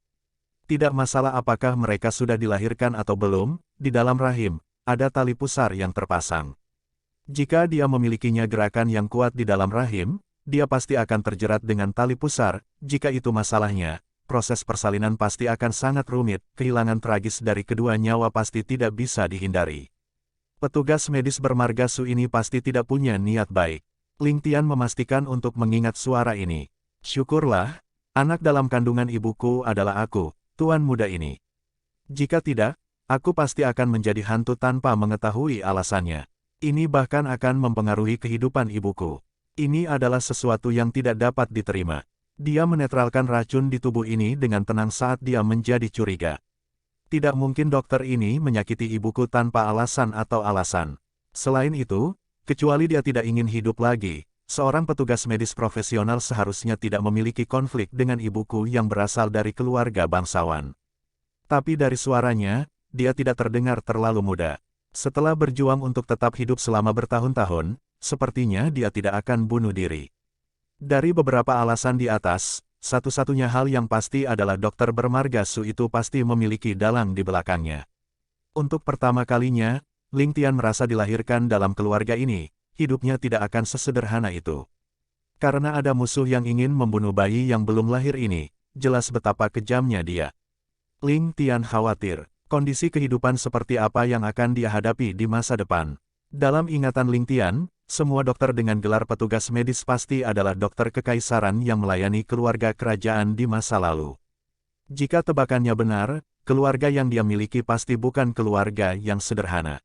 Tidak masalah apakah mereka sudah dilahirkan atau belum, di dalam rahim, ada tali pusar yang terpasang. Jika dia memilikinya gerakan yang kuat di dalam rahim, dia pasti akan terjerat dengan tali pusar. Jika itu masalahnya, proses persalinan pasti akan sangat rumit, kehilangan tragis dari kedua nyawa pasti tidak bisa dihindari. Petugas medis bermarga Su ini pasti tidak punya niat baik. Ling Tian memastikan untuk mengingat suara ini. "Syukurlah, anak dalam kandungan ibuku adalah aku, tuan muda ini. Jika tidak, aku pasti akan menjadi hantu tanpa mengetahui alasannya. Ini bahkan akan mempengaruhi kehidupan ibuku. Ini adalah sesuatu yang tidak dapat diterima." Dia menetralkan racun di tubuh ini dengan tenang saat dia menjadi curiga. Tidak mungkin dokter ini menyakiti ibuku tanpa alasan atau alasan. Selain itu, kecuali dia tidak ingin hidup lagi, seorang petugas medis profesional seharusnya tidak memiliki konflik dengan ibuku yang berasal dari keluarga bangsawan. Tapi dari suaranya, dia tidak terdengar terlalu muda. Setelah berjuang untuk tetap hidup selama bertahun-tahun, sepertinya dia tidak akan bunuh diri. Dari beberapa alasan di atas, satu-satunya hal yang pasti adalah dokter bermarga Su itu pasti memiliki dalang di belakangnya. Untuk pertama kalinya, Ling Tian merasa dilahirkan dalam keluarga ini, hidupnya tidak akan sesederhana itu. Karena ada musuh yang ingin membunuh bayi yang belum lahir ini, jelas betapa kejamnya dia. Ling Tian khawatir, kondisi kehidupan seperti apa yang akan dia hadapi di masa depan. Dalam ingatan Ling Tian, semua dokter dengan gelar petugas medis pasti adalah dokter kekaisaran yang melayani keluarga kerajaan di masa lalu. Jika tebakannya benar, keluarga yang dia miliki pasti bukan keluarga yang sederhana.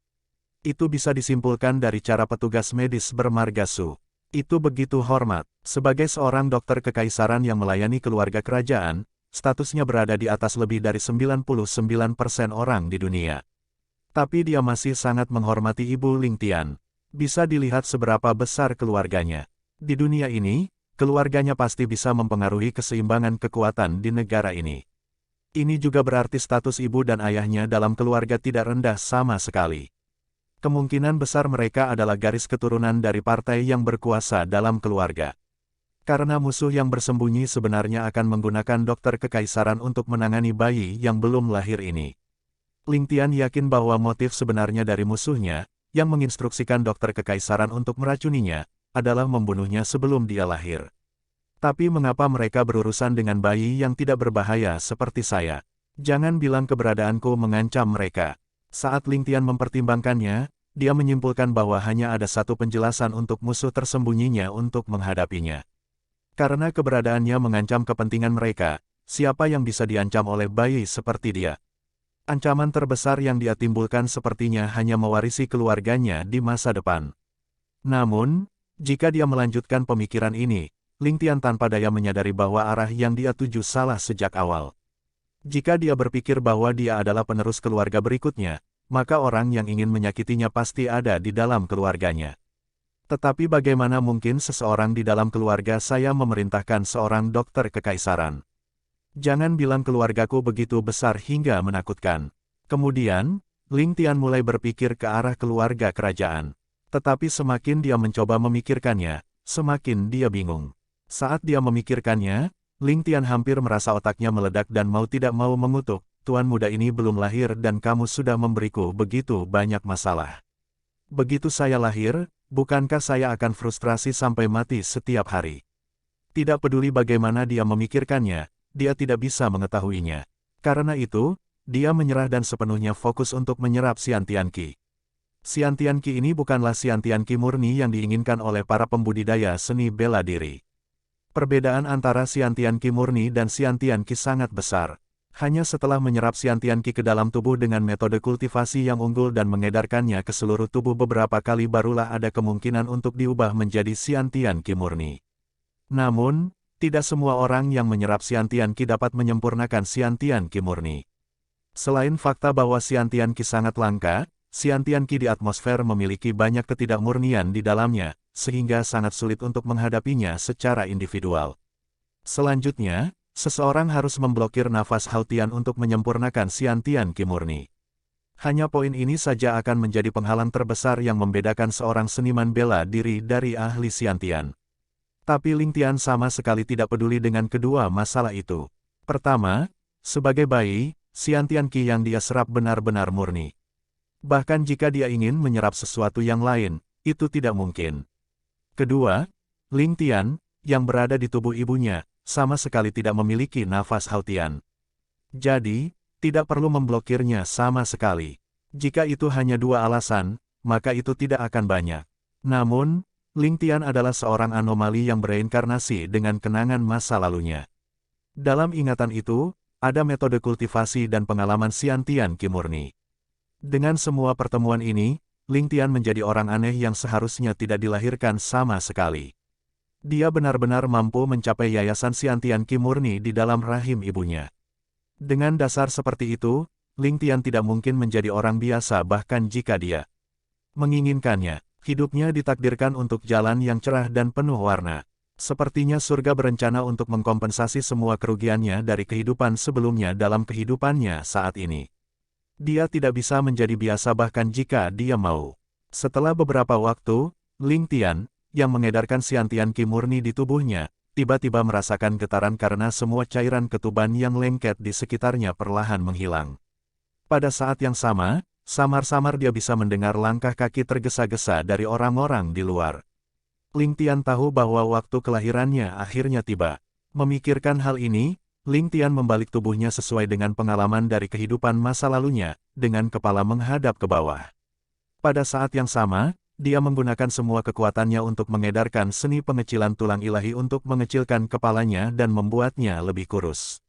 Itu bisa disimpulkan dari cara petugas medis bermarga Su. Itu begitu hormat. Sebagai seorang dokter kekaisaran yang melayani keluarga kerajaan, statusnya berada di atas lebih dari 99% orang di dunia. Tapi dia masih sangat menghormati ibu Ling Tian. Bisa dilihat seberapa besar keluarganya. Di dunia ini, keluarganya pasti bisa mempengaruhi keseimbangan kekuatan di negara ini. Ini juga berarti status ibu dan ayahnya dalam keluarga tidak rendah sama sekali. Kemungkinan besar mereka adalah garis keturunan dari partai yang berkuasa dalam keluarga. Karena musuh yang bersembunyi sebenarnya akan menggunakan dokter kekaisaran untuk menangani bayi yang belum lahir ini. Ling Tian yakin bahwa motif sebenarnya dari musuhnya, yang menginstruksikan dokter kekaisaran untuk meracuninya, adalah membunuhnya sebelum dia lahir. Tapi mengapa mereka berurusan dengan bayi yang tidak berbahaya seperti saya? Jangan bilang keberadaanku mengancam mereka. Saat Ling Tian mempertimbangkannya, dia menyimpulkan bahwa hanya ada satu penjelasan untuk musuh tersembunyinya untuk menghadapinya. Karena keberadaannya mengancam kepentingan mereka, siapa yang bisa diancam oleh bayi seperti dia? Ancaman terbesar yang dia timbulkan sepertinya hanya mewarisi keluarganya di masa depan. Namun, jika dia melanjutkan pemikiran ini, Ling Tian tanpa daya menyadari bahwa arah yang dia tuju salah sejak awal. Jika dia berpikir bahwa dia adalah penerus keluarga berikutnya, maka orang yang ingin menyakitinya pasti ada di dalam keluarganya. Tetapi bagaimana mungkin seseorang di dalam keluarga saya memerintahkan seorang dokter kekaisaran? Jangan bilang keluargaku begitu besar hingga menakutkan. Kemudian, Ling Tian mulai berpikir ke arah keluarga kerajaan. Tetapi semakin dia mencoba memikirkannya, semakin dia bingung. Saat dia memikirkannya, Ling Tian hampir merasa otaknya meledak dan mau tidak mau mengutuk, "Tuan muda ini belum lahir dan kamu sudah memberiku begitu banyak masalah. Begitu saya lahir, bukankah saya akan frustrasi sampai mati setiap hari?" Tidak peduli bagaimana dia memikirkannya, dia tidak bisa mengetahuinya. Karena itu, dia menyerah dan sepenuhnya fokus untuk menyerap Xian Tianqi. Xian Tianqi ini bukanlah Xian Tianqi murni yang diinginkan oleh para pembudidaya seni bela diri. Perbedaan antara Xian Tianqi murni dan Xian Tianqi sangat besar. Hanya setelah menyerap Xian Tianqi ke dalam tubuh dengan metode kultivasi yang unggul dan mengedarkannya ke seluruh tubuh beberapa kali barulah ada kemungkinan untuk diubah menjadi Xian Tianqi murni. Namun, tidak semua orang yang menyerap Xian Tianqi dapat menyempurnakan Xian Tianqi murni. Selain fakta bahwa Xian Tianqi sangat langka, Xian Tianqi di atmosfer memiliki banyak ketidakmurnian di dalamnya, sehingga sangat sulit untuk menghadapinya secara individual. Selanjutnya, seseorang harus memblokir nafas Haotian untuk menyempurnakan Xian Tianqi murni. Hanya poin ini saja akan menjadi penghalang terbesar yang membedakan seorang seniman bela diri dari ahli Xian Tian. Tapi Ling Tian sama sekali tidak peduli dengan kedua masalah itu. Pertama, sebagai bayi, Xian Tianqi yang dia serap benar-benar murni. Bahkan jika dia ingin menyerap sesuatu yang lain, itu tidak mungkin. Kedua, Ling Tian, yang berada di tubuh ibunya, sama sekali tidak memiliki nafas Haotian. Jadi, tidak perlu memblokirnya sama sekali. Jika itu hanya dua alasan, maka itu tidak akan banyak. Namun, Ling Tian adalah seorang anomali yang bereinkarnasi dengan kenangan masa lalunya. Dalam ingatan itu, ada metode kultivasi dan pengalaman Xian Tianqi murni. Dengan semua pertemuan ini, Ling Tian menjadi orang aneh yang seharusnya tidak dilahirkan sama sekali. Dia benar-benar mampu mencapai yayasan Xian Tianqi murni di dalam rahim ibunya. Dengan dasar seperti itu, Ling Tian tidak mungkin menjadi orang biasa bahkan jika dia menginginkannya. Hidupnya ditakdirkan untuk jalan yang cerah dan penuh warna. Sepertinya surga berencana untuk mengkompensasi semua kerugiannya dari kehidupan sebelumnya dalam kehidupannya saat ini. Dia tidak bisa menjadi biasa bahkan jika dia mau. Setelah beberapa waktu, Ling Tian, yang mengedarkan Xian Tianqi murni di tubuhnya, tiba-tiba merasakan getaran karena semua cairan ketuban yang lengket di sekitarnya perlahan menghilang. Pada saat yang sama, samar-samar dia bisa mendengar langkah kaki tergesa-gesa dari orang-orang di luar. Ling Tian tahu bahwa waktu kelahirannya akhirnya tiba. Memikirkan hal ini, Ling Tian membalik tubuhnya sesuai dengan pengalaman dari kehidupan masa lalunya, dengan kepala menghadap ke bawah. Pada saat yang sama, dia menggunakan semua kekuatannya untuk mengedarkan seni pengecilan tulang ilahi untuk mengecilkan kepalanya dan membuatnya lebih kurus.